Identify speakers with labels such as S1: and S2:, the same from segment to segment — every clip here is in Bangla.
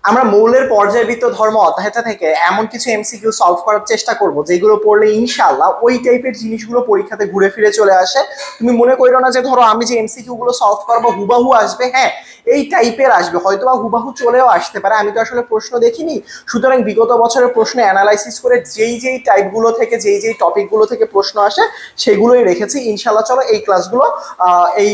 S1: আমরা মৌলের পর্যায়বৃত্ত ধর্ম অধ্যায়টা থেকে এমন কিছু এমসিকিউ সলভ করার চেষ্টা করব যেগুলো পড়লে ইনশাআল্লাহ ওই টাইপের জিনিসগুলো পরীক্ষাতে ঘুরে ফিরে চলে আসে। তুমি মনে করো না যে ধরো আমি যে এমসিকিউ গুলো সলভ করবো হুবাহু আসবে, হ্যাঁ এই টাইপের আসবে, হয়তো বা হুবাহু চলেও আসতে পারে, আমি তো আসলে প্রশ্ন দেখিনি। সুতরাং বিগত বছরের প্রশ্ন অ্যানালাইসিস করে যেই যেই টাইপগুলো থেকে যেই যেই টপিকগুলো থেকে প্রশ্ন আসে সেগুলোই রেখেছি ইনশাআল্লাহ। চলো এই ক্লাসগুলো এই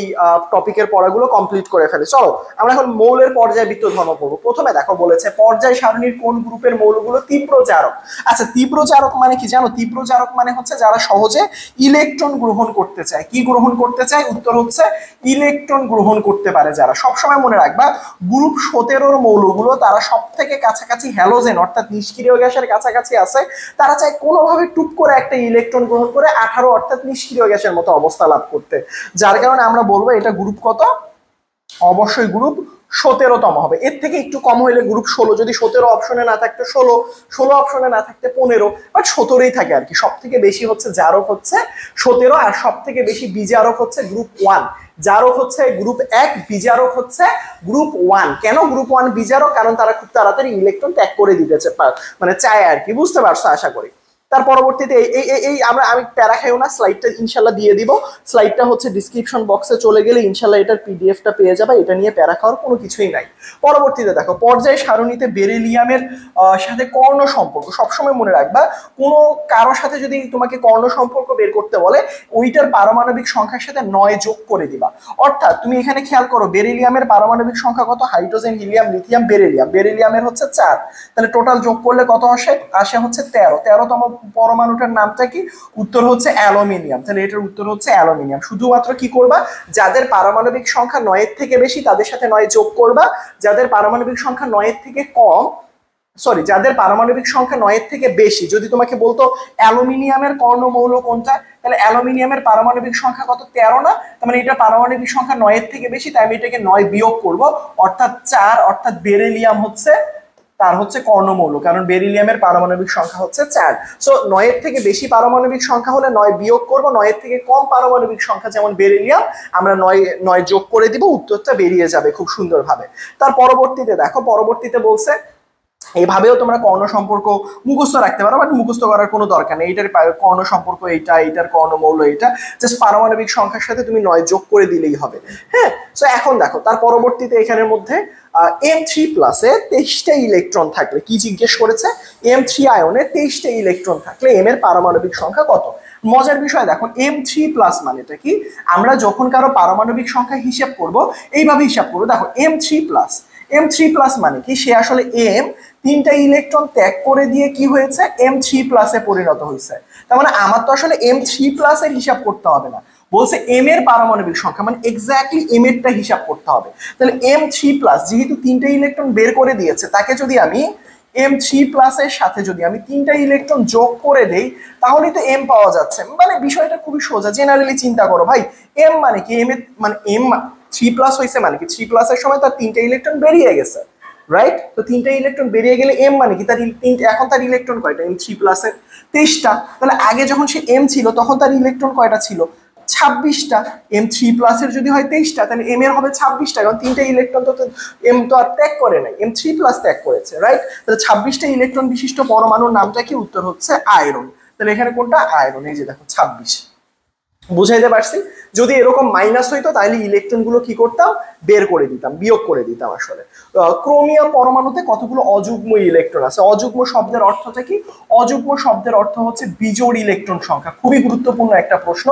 S1: টপিকের পড়াগুলো কমপ্লিট করে ফেলে। চলো আমরা এখন মৌলের পর্যায়বৃত্ত ধর্ম পড়বো। প্রথমে দেখো বলেছে পর্যায় সারণীর কোন গ্রুপের মৌলগুলো তীব্র জারক। আচ্ছা তীব্র জারক মানে কি জানো? তীব্র জারক মানে হচ্ছে যারা সহজে ইলেকট্রন গ্রহণ করতে চায়। কি গ্রহণ করতে চায়? উত্তর হচ্ছে ইলেকট্রন গ্রহণ করতে পারে যারা। সবসময় মনে রাখবা গ্রুপ 17 মৌলগুলো তারা সব থেকে কাছাকাছি হ্যালোজেন অর্থাৎ নিষ্ক্রিয় গ্যাসের কাছাকাছি আছে। তারা চায় কোনোভাবে টুপ করে একটা ইলেকট্রন গ্রহণ করে 18 অর্থাৎ নিষ্ক্রিয় গ্যাসের মতো অবস্থা লাভ করতে। যার কারণে আমরা বলবো এটা গ্রুপ কত? অবশ্যই গ্রুপ 17তম হবে। এর থেকে একটু কম হইলে গ্রুপ 16, যদি 17 অপশনে না থাকতে 16, 16 অপশনে না থাকতে 15, বাট 17ই থাকে আর কি। সব থেকে বেশি হচ্ছে জারক হচ্ছে 17, আর সব থেকে বেশি বিজারক হচ্ছে গ্রুপ 1। জারক হচ্ছে গ্রুপ 1, বিজারক হচ্ছে গ্রুপ 1। কেন গ্রুপ 1 বিজারক? কারণ তারা খুব তাড়াতাড়ি ইলেকট্রন ত্যাগ করে দিতেছে, মানে চায় আর কি। বুঝতে পারছো আশা করি। তার পরবর্তীতে এই আমি প্যারা খাইও না, স্লাইডটা ইনশাল্লাহ দিয়ে দিব। স্লাইডটা হচ্ছে ডিসক্রিপশন বক্সে চলে গেলে ইনশাল্লাহ এটার পিডিএফটা পেয়ে যাবে। এটা নিয়ে প্যারা খাওয়ার কোনো কিছুই নাই। পরবর্তীতে দেখো পর্যায় সারণীতে বেরিলিয়ামের সাথে কর্ণ সম্পর্ক। সবসময় মনে রাখবা কোনো কারোর সাথে যদি তোমাকে কর্ণ সম্পর্ক বের করতে বলে ওইটার পারমাণবিক সংখ্যার সাথে 9 যোগ করে দিবা। অর্থাৎ তুমি এখানে খেয়াল করো বেরিলিয়ামের পারমাণবিক সংখ্যা কত? Hydrogen, helium, lithium, beryllium. বেরিলিয়ামের হচ্ছে 4, তাহলে টোটাল যোগ করলে কত আসে হচ্ছে 13। 13তম পরমাণুটার নামটা কি? উত্তর হচ্ছে অ্যালুমিনিয়াম। তাহলে এটার উত্তর হচ্ছে অ্যালুমিনিয়াম। শুধুমাত্র কি করবা? যাদের পারমাণবিক সংখ্যা 9 এর থেকে বেশি তাদের সাথে 9 যোগ করবা। যাদের পারমাণবিক সংখ্যা 9 এর থেকে কম, সরি যাদের পারমাণবিক সংখ্যা 9 এর থেকে বেশি, যদি তোমাকে বলতো অ্যালুমিনিয়ামের কর্ণমৌল কোনটা, তাহলে অ্যালুমিনিয়ামের পারমাণবিক সংখ্যা কত? 13 না? তার মানে এটা পারমাণবিক সংখ্যা 9 এর থেকে বেশি, তাই আমি এটাকে 9 বিয়োগ করব, অর্থাৎ 4। অর্থাৎ বেরিলিয়াম হচ্ছে তার হচ্ছে কর্ণমৌল, কারণ বেরিলিয়ামের পারমাণবিক সংখ্যা হচ্ছে 4। সো 9 এর থেকে বেশি পারমাণবিক সংখ্যা হলে 9 বিয়োগ করব, 9 এর থেকে কম পারমাণবিক সংখ্যা যেমন বেরিলিয়াম আমরা 9 যোগ করে দিব, উত্তরটা বেরিয়ে যাবে খুব সুন্দরভাবে। তার পরবর্তীতে দেখো পরবর্তীতে বলছে এইভাবেও তোমরা কর্ণ সম্পর্ক মুখস্থ রাখতে পারো, বাট মুখস্থ করার কোনো দরকার নেই। এটার কর্ণ সম্পর্ক এইটা, এইটার কর্ণমৌল এইটা, জাস্ট পারমাণবিক সংখ্যার সাথে তুমি 9 যোগ করে দিলেই হবে। হ্যাঁ, সো এখন দেখো তার পরবর্তীতে এখানের মধ্যে M3+ 23টা ইলেকট্রন থাকলে কি জিজ্ঞেস করেছে? M3 আয়নে 23টা ইলেকট্রন থাকলে এম এর পারমাণবিক সংখ্যা কত? মজার বিষয় দেখো M3+ মানেটা কি? আমরা যখন কারো পারমাণবিক সংখ্যা হিসাব করব এইভাবে হিসাব করবো। দেখো M3+ মানে কি? সে আসলে এম 3টা ইলেকট্রন ত্যাগ করে দিয়ে কি হয়েছে? M3+ পরিণত হয়েছে। তার মানে আমার তো আসলে M3+ এর হিসাব করতে হবে না, বলছে এম এর পারমাণবিক সংখ্যা, মানে এক্স্যাক্টলি এম এরটা হিসাব করতে হবে। তাহলে M3+ যেহেতু 3টা ইলেকট্রন বের করে দিয়েছে, তাকে যদি আমি M3+ এর সাথে যদি আমি 3টা ইলেকট্রন যোগ করে দেই তাহলে তো এম পাওয়া যাচ্ছে। মানে বিষয়টা খুবই সোজা, জেনারেলি চিন্তা করো ভাই। এম মানে কি? এম এর মানে এম 3+ হয়েছে মানে কি 3+ এর সময় তার 3টা ইলেকট্রন বেরিয়ে গেছে, রাইট? তো 3টা ইলেকট্রন বেরিয়ে গেলে এম মানে কি? তার এখন তার ইলেকট্রন কয়টা? M3+ এর 23টা। তাহলে আগে যখন সে এম ছিল তখন তার ইলেকট্রন কয়টা ছিল? 26টা। M3+ এর যদি হয় 23টা তাহলে এম এর হবে 26টা, কারণ 3টা ইলেকট্রন তো এম তো আর ত্যাগ করে নাই, M3+ ত্যাগ করেছে, রাইট? তাহলে 26টা ইলেকট্রন বিশিষ্ট পরমাণুর নামটা কি? উত্তর হচ্ছে আয়রন। তাহলে এখানে কোনটা? আয়রন। এই যে দেখো 26। বুঝাইতে পারছি? যদি এরকম মাইনাস হইতো তাহলে ইলেকট্রন গুলো কি করতাম? বের করে দিতাম, বিয়োগ করে দিতাম। আসলে ক্রোমিয়াম পরমাণুতে কতগুলো অযুগ্ম ইলেকট্রন আছে? অযুগ্ম শব্দের অর্থটা কি? অযুগ্ম শব্দের অর্থ হচ্ছে বিজোড় ইলেকট্রন সংখ্যা। খুবই গুরুত্বপূর্ণ একটা প্রশ্ন,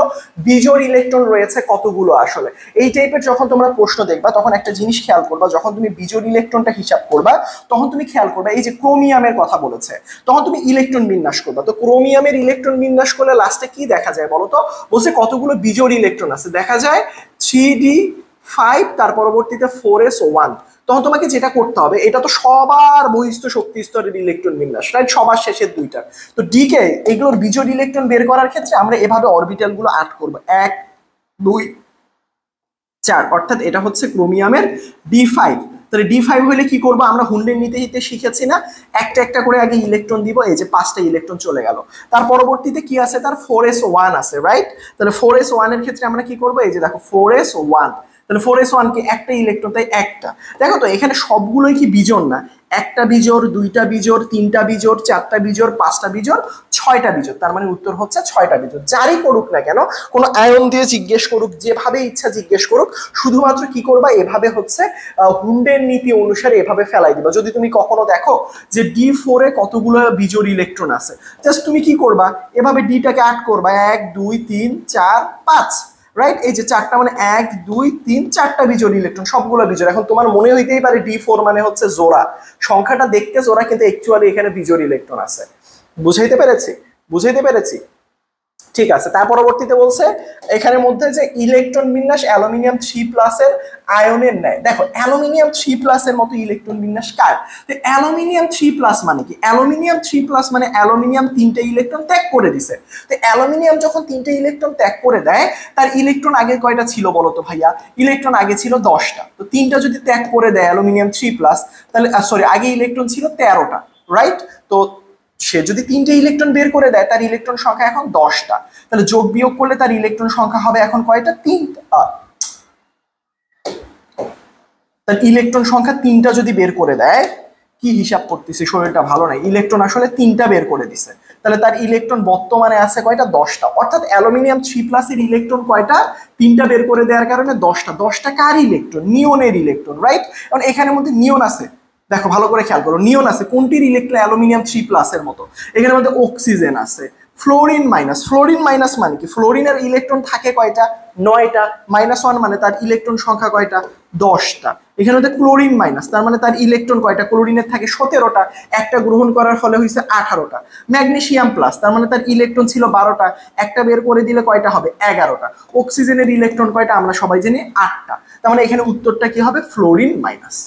S1: বিজোড় ইলেকট্রন রয়েছে কতগুলো? আসলে এই টাইপের যখন তোমরা প্রশ্ন দেখবা তখন একটা জিনিস খেয়াল করবা, যখন তুমি বিজোড় ইলেকট্রনটা হিসাব করবা তখন তুমি খেয়াল করবা এই যে ক্রোমিয়ামের কথা বলেছে, তখন তুমি ইলেকট্রন বিন্যাস করবা। তো ক্রোমিয়ামের ইলেকট্রন বিন্যাস করলে লাস্টে কি দেখা যায় বলো তো? বলছে কতগুলো বিজোড় ইলেকট্রন আছে, দেখা যায় 3d5, তার পরবর্তীতে 4s1। তখন তোমাকে যেটা করতে হবে, এটা তো সবার বহিস্থ শক্তি স্তরের ইলেকট্রন বিন্যাস, রাইট? সবার শেষের দুইটা। তো ডিকে এগুলোর বিজোড় ইলেকট্রন বের করার ক্ষেত্রে আমরা এভাবে অরবিটাল গুলো আট করবো, 1 2 4, অর্থাৎ এটা হচ্ছে ক্রোমিয়ামের D5। তাহলে D5 হলে কি করবো? আমরা হুন্ডের নিতে নিতে শিখেছি না, একটা একটা করে আগে ইলেকট্রন দিব। এই যে 5টা ইলেকট্রন চলে গেল। তার পরবর্তীতে কি আছে? তার 4s1 আছে, রাইট? তাহলে 4s1 এর ক্ষেত্রে আমরা কি করবো? এই যে দেখো 4s1। তাহলে 4s1 কি? একটা ইলেকট্রন, তাই একটা। দেখো তো এখানে সবগুলোই কি বিজোড় না? একটা বিজোড়, দুইটা বিজোড়, তিনটা বিজোড়, চারটা বিজোড়, পাঁচটা বিজোড়, ছয়টা বিজোড়। তার মানে উত্তর হচ্ছে ছয়টা বিজোড়। যারই করুক না কেন, কোনো আয়ন দিয়ে জিজ্ঞেস করুক, যেভাবে ইচ্ছা জিজ্ঞেস করুক, শুধুমাত্র কি করবা, এভাবে হচ্ছে হুন্ডের নীতি অনুসারে এভাবে ফেলাই দিবা। যদি তুমি কখনো দেখো যে D4 এ কতগুলো বিজোড় ইলেকট্রন আছে, জাস্ট তুমি কি করবা, এভাবে ডিটাকে আট করবা, 1 2 3 4 5, রাইট? এই যে চারটা মানে 1 2 3 4টা বিজোড় ইলেকট্রন, সবগুলো বিজোড়। এখন তোমার মনে হইতেই পারে D4 মানে হচ্ছে জোড়া, সংখ্যাটা দেখতে জোড়া, কিন্তু অ্যাকচুয়ালি এখানে বিজোড় ইলেকট্রন আছে। বুঝাইতে পেরেছি? বুঝাইতে পেরেছি? ঠিক আছে। তার পরবর্তীতে বলছে এখানের মধ্যে যে ইলেকট্রন বিন্যাস অ্যালুমিনিয়াম 3+ এর আয়নের ন্যায়। দেখো অ্যালুমিনিয়াম 3+ এর মতো ইলেকট্রন বিন্যাস কার? তো অ্যালুমিনিয়াম 3+ মানে কি? অ্যালুমিনিয়াম 3+ মানে অ্যালুমিনিয়াম 3টে ইলেকট্রন ত্যাগ করে দিছে। তো অ্যালুমিনিয়াম যখন 3টে ইলেকট্রন ত্যাগ করে দেয়, তার ইলেকট্রন আগে কয়টা ছিল বলো তো ভাইয়া? ইলেকট্রন আগে ছিল 10টা। তো 3টা যদি ত্যাগ করে দেয় অ্যালুমিনিয়াম 3+, তাহলে সরি, আগে ইলেকট্রন ছিল 13টা, রাইট? তো সে যদি 3টে ইলেকট্রন বের করে দেয়, তার ইলেকট্রন সংখ্যা এখন 10টা। তাহলে যোগ বিয়োগ করলে তার ইলেকট্রন সংখ্যা হবে এখন কয়টা? 3টা। তার ইলেকট্রন সংখ্যা 3টা যদি বের করে দেয়, কি হিসাব করতেছি, শরীরটা ভালো নাই, ইলেকট্রন আসলে 3টা বের করে দিছে, তাহলে তার ইলেকট্রন বর্তমানে আছে কয়টা? 10টা। অর্থাৎ অ্যালুমিনিয়াম 3+ এর ইলেকট্রন কয়টা? 3টা বের করে দেওয়ার কারণে 10টা। 10টা কার ইলেকট্রন? নিয়নের ইলেকট্রন, রাইট? এখন এখানের মধ্যে নিয়ন আছে, দেখো ভালো করে খেয়াল করো, নিয়ন আছে। কোনটির ইলেকট্রন? অ্যালুমিনিয়াম 3+ এর মতো। এখানের মধ্যে অক্সিজেন আছে। ফ্লোরিন মাইনাস, ফ্লোরিন মাইনাস মানে কি? ফ্লোরিনের ইলেকট্রন থাকে কয়টা? 9টা। -1 মানে তার ইলেকট্রন সংখ্যা কয়টা? 10টা। এখানে মধ্যে ক্লোরিন মাইনাস, তার মানে তার ইলেকট্রন কয়টা? ক্লোরিনের থাকে 17টা, একটা গ্রহণ করার ফলে হয়েছে 18টা। ম্যাগনেসিয়াম প্লাস, তার মানে তার ইলেকট্রন ছিল 12টা, একটা বের করে দিলে কয়টা হবে? 11টা। অক্সিজেনের ইলেকট্রন কয়টা? আমরা সবাই জানি 8টা। তার মানে এখানে উত্তরটা কি হবে? Fluorine minus.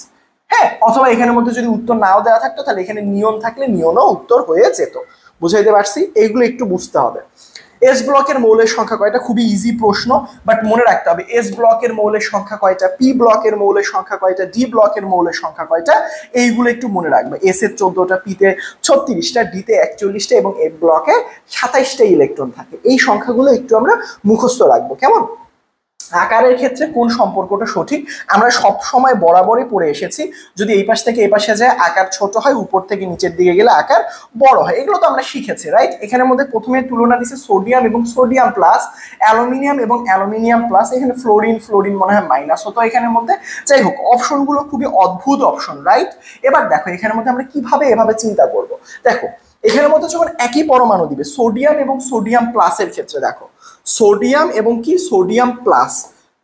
S1: হ্যাঁ, অথবা এখানের মধ্যে যদি উত্তর নাও দেওয়া থাকতো, তাহলে এখানে নিয়ন থাকলে নিয়নও উত্তর হয়ে যেত। বুঝাইতে পারছি? এইগুলো একটু বুঝতে হবে। এস ব্লকের মৌলের সংখ্যা কয়টা? খুবই ইজি প্রশ্ন, বাট মনে রাখতে হবে এস ব্লকের মৌলের সংখ্যা কয়টা, পি ব্লকের মৌলের সংখ্যা কয়টা, ডি ব্লকের মৌলের সংখ্যা কয়টা, এইগুলো একটু মনে রাখবে। এস এর 14টা, পিতে 36টা, ডিতে 41টা এবং এফ ব্লকে 27টা ইলেকট্রন থাকে। এই সংখ্যাগুলো একটু আমরা মুখস্থ রাখবো, কেমন? আকারের ক্ষেত্রে কোন সম্পর্কটা সঠিক? আমরা সব সময় বরাবরই পড়ে এসেছি, যদি এই পাশ থেকে এই পাশে যায় আকার ছোট হয়, উপর থেকে নিচের দিকে গেলে আকার বড় হয়। এগুলো তো আমরা শিখেছি, রাইট? এখানের মধ্যে প্রথমে তুলনা দিচ্ছে সোডিয়াম এবং সোডিয়াম প্লাস, অ্যালুমিনিয়াম এবং অ্যালুমিনিয়াম প্লাস। এখানে ফ্লোরিন, ফ্লোরিন মনে হয় মাইনাস হতো এখানের মধ্যে। যাই হোক, অপশনগুলো খুবই অদ্ভুত অপশন, রাইট? এবার দেখো এখানের মধ্যে আমরা কিভাবে এভাবে চিন্তা করব। দেখো এখানের মধ্যে যখন একই পরমাণু দিবে, সোডিয়াম এবং সোডিয়াম প্লাসের ক্ষেত্রে দেখো, সোডিয়াম এবং কি সোডিয়াম প্লাস,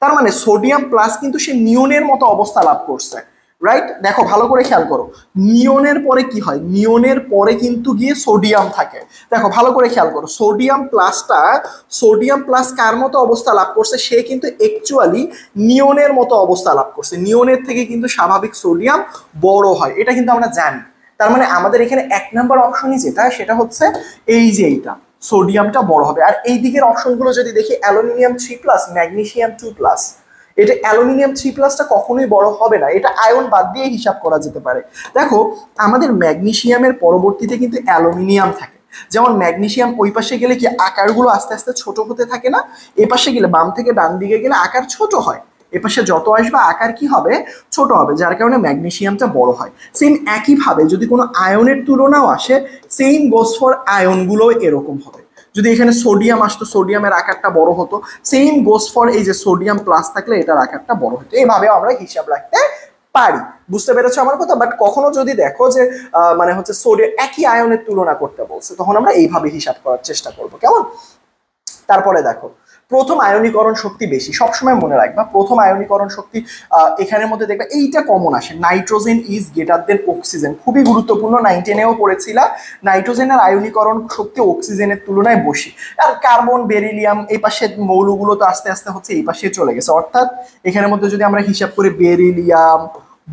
S1: তার মানে সোডিয়াম প্লাস কিন্তু সে নিয়নের মতো অবস্থা লাভ করছে, রাইট? দেখো ভালো করে খেয়াল করো, নিয়নের পরে কি হয়? নিয়নের পরে কিন্তু গিয়ে সোডিয়াম থাকে। দেখো ভালো করে খেয়াল করো, সোডিয়াম প্লাস কার মতো অবস্থা লাভ করছে? সে কিন্তু অ্যাকচুয়ালি নিয়নের মতো অবস্থা লাভ করছে। নিয়নের থেকে কিন্তু স্বাভাবিক সোডিয়াম বড় হয়, এটা কিন্তু আমরা জানি। তার মানে আমাদের এখানে 1 নাম্বার অপশনই যেটা, সেটা হচ্ছে এই যে এইটা, সোডিয়ামটা বড় হবে। আর এই দিকের অপশনগুলো যদি দেখি, অ্যালুমিনিয়াম 3+, ম্যাগনেসিয়াম 2+, এটা অ্যালুমিনিয়াম 3+টা কখনোই বড় হবে না, এটা আয়ন বাদ দিয়ে হিসাব করা যেতে পারে। দেখো আমাদের ম্যাগনেসিয়ামের পরবর্তীতে কিন্তু অ্যালুমিনিয়াম থাকে। যেমন ম্যাগনেসিয়াম ওই পাশে গেলে কি আকারগুলো আস্তে আস্তে ছোট হতে থাকে না? এ পাশে গেলে, বাম থেকে ডান দিকে গেলে আকার ছোট হয়, এপাশে যত আসবে আকার কি হবে? ছোট হবে, যার কারণে ম্যাগনেসিয়ামটা বড় হয়। সেম একইভাবে যদি কোনো আয়নের তুলনাও আসে, সেম গোস ফর আয়নগুলো এরকম হবে। যদি এখানে সোডিয়াম আসতো, সোডিয়ামের আকারটা বড় হতো। সেম গোস ফর এই যে সোডিয়াম প্লাস থাকলে এটার আকারটা বড় হতো। এইভাবে আমরা হিসাব রাখতে পারি। বুঝতে পেরেছো আমার কথা? বাট কখনো যদি দেখো যে মানে হচ্ছে সোডিয়াম একই আয়নের তুলনা করতে বলছে, তখন আমরা এইভাবে হিসাব করার চেষ্টা করবো, কেমন? তারপরে দেখো, প্রথম আয়নীকরণ শক্তি বেশি, সবসময় মনে রাখবা প্রথম আয়নীকরণ শক্তি এখানের মধ্যে দেখবা এইটা কমন আসে, nitrogen is greater than oxygen. খুবই গুরুত্বপূর্ণ, 9-10-এও পড়েছিলা। নাইট্রোজেনের আয়নীকরণ শক্তি অক্সিজেনের তুলনায় বেশি। আর কার্বন, বেরিলিয়াম, এই পাশে মৌলগুলো তো আস্তে আস্তে হচ্ছে এই পাশে চলে গেছে। অর্থাৎ এখানের মধ্যে যদি আমরা হিসাব করি, beryllium,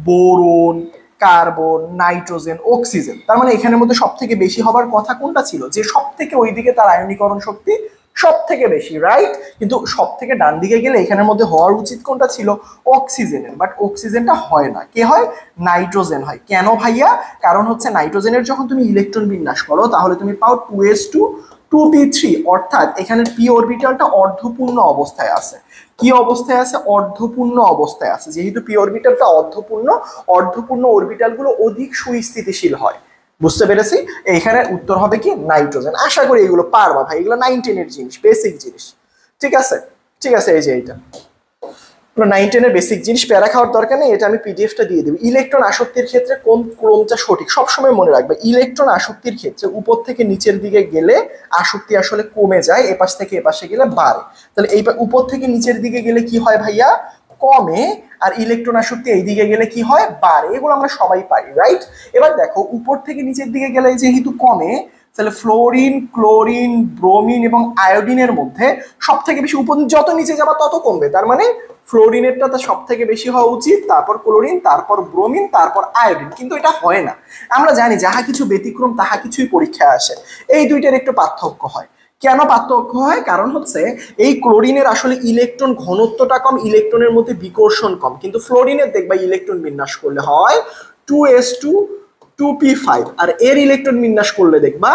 S1: boron, carbon, nitrogen, oxygen, তার মানে এখানের মধ্যে সব থেকে বেশি হবার কথা কোনটা ছিল? যে সব থেকে ওইদিকে তার আয়নীকরণ শক্তি সব থেকে বেশি, রাইট? কিন্তু সব থেকে ডান দিকে গেলে এখানের মধ্যে হওয়ার উচিত কোনটা ছিল? অক্সিজেনের। বাট অক্সিজেনটা হয় না, কে হয়? নাইট্রোজেন হয়। কেন ভাইয়া? কারণ হচ্ছে নাইট্রোজেনের যখন তুমি ইলেকট্রন বিন্যাস করো, তাহলে তুমি পাও 2s2 2p3 অর্থাৎ এখানে p অরবিটালটা অর্ধপূর্ণ অবস্থায় আছে। কি অবস্থায় আছে? অর্ধপূর্ণ অবস্থায় আছে। যেহেতু p অরবিটালটা অর্ধপূর্ণ অরবিটালগুলো অধিক সুস্থিতিশীল হয়। বুঝতে পেরেছি? এখানে উত্তর হবে কি নাইট্রোজেন। আশা করি এগুলো পারবা ভাই, এগুলো 9 10 এর জিনিস, বেসিক জিনিস। ঠিক আছে, ঠিক আছে, এই যে এইটা 9 10 এর বেসিক জিনিস, প্যারা খাওয়ার দরকার নেই, এটা আমি পিডিএফটা দিয়ে দেবো। ইলেকট্রন আসক্তির ক্ষেত্রে কোন ক্রমটা সঠিক? সবসময় মনে রাখবে ইলেকট্রন আসক্তির ক্ষেত্রে উপর থেকে নিচের দিকে গেলে আসক্তি আসলে কমে যায়, এপাশ থেকে এপাশে গেলে বাড়ে। তাহলে এই উপর থেকে নিচের দিকে গেলে কি হয় ভাইয়া? কমে। আর ইলেকট্রন আসক্তি এই দিকে গেলে কি হয়? বাড়ে। এগুলো আমরা সবাই পারি, রাইট? এবার দেখো উপর থেকে নিচের দিকে গেলে যেহেতু কমে, তাহলে ফ্লোরিন, ক্লোরিন, ব্রোমিন এবং আয়োডিনের মধ্যে সব থেকে বেশি উপর যত নিচে যাবা তত কমবে। তার মানে ফ্লোরিনেরটা তো সব থেকে বেশি হওয়া উচিত, তারপর ক্লোরিন, তারপর ব্রোমিন, তারপর আয়োডিন। কিন্তু এটা হয় না। আমরা জানি যাহা কিছু ব্যতিক্রম তাহা কিছুই পরীক্ষায় আসে। এই দুইটার একটু পার্থক্য হয়। কেন পার্থক্য হয়? কারণ হচ্ছে এই ক্লোরিনের আসলে ইলেকট্রন ঘনত্বটা কম, ইলেকট্রনের মধ্যে বিকর্ষণ কম। কিন্তু ফ্লোরিনের দেখবা ইলেকট্রন বিন্যাস করলে হয় 2s2 2p5, আর এর ইলেকট্রন বিন্যাস করলে দেখবা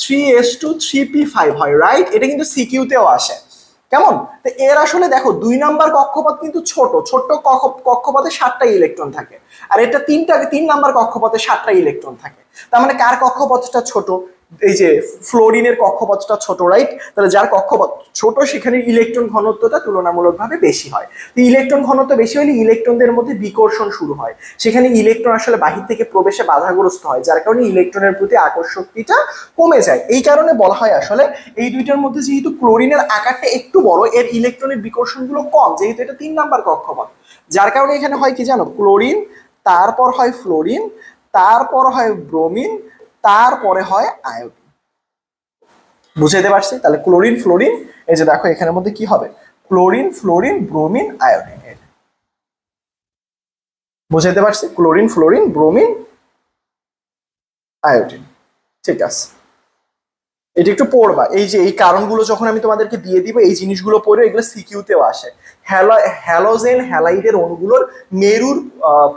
S1: 3s2 3p5 হয়, রাইট? এটা কিন্তু সিকিউতেও আসে। কেমন? তো এর আসলে দেখো 2 নাম্বার কক্ষপথ কিন্তু ছোট কক্ষপথে 7টা ইলেকট্রন থাকে, আর এটা 3 নাম্বার কক্ষপথে 7টা ইলেকট্রন থাকে। তার মানে কার কক্ষপথটা ছোট? এই যে ফ্লোরিনের কক্ষপথটা ছোট, রাইট? তাহলে যার কক্ষপথ ছোট সেখানে ইলেকট্রন ঘনত্বটা তুলনামূলকভাবে বেশি হয়। তো ইলেকট্রন ঘনত্ব বেশি হলে ইলেকট্রনদের মধ্যে বিকর্ষণ শুরু হয়, সেখানে ইলেকট্রন আসলে বাহির থেকে প্রবেশে বাধাগ্রস্ত হয়, যার কারণে ইলেকট্রনের প্রতি আকর্ষণটা কমে যায়। এই কারণে বলা হয় আসলে এই দুইটার মধ্যে যেহেতু ক্লোরিনের আকারটা একটু বড়, এর ইলেকট্রনের বিকর্ষণগুলো কম, যেহেতু এটা 3 নাম্বার কক্ষপথ, যার কারণে এখানে হয় কি জানো? ক্লোরিন, তারপর হয় ফ্লোরিন, তারপর হয় ব্রোমিন, তারপরে হয় আয়োডিন। বুঝাইতে পারছি? তাহলে ক্লোরিন, ফ্লোরিন, এই যে দেখো এখানের মধ্যে কি হবে? Chlorine, fluorine, bromine, iodine. বুঝাইতে পারছি? Chlorine, fluorine, bromine, iodine. ঠিক আছে, এটা একটু পড়বা। এই যে এই কারণগুলো যখন আমি তোমাদেরকে দিয়ে দিব, এই জিনিসগুলো পড়ে, এগুলো সিকিউতেও আসে। হ্যালোজেন হ্যালাইডের অণুগুলোর মেরুর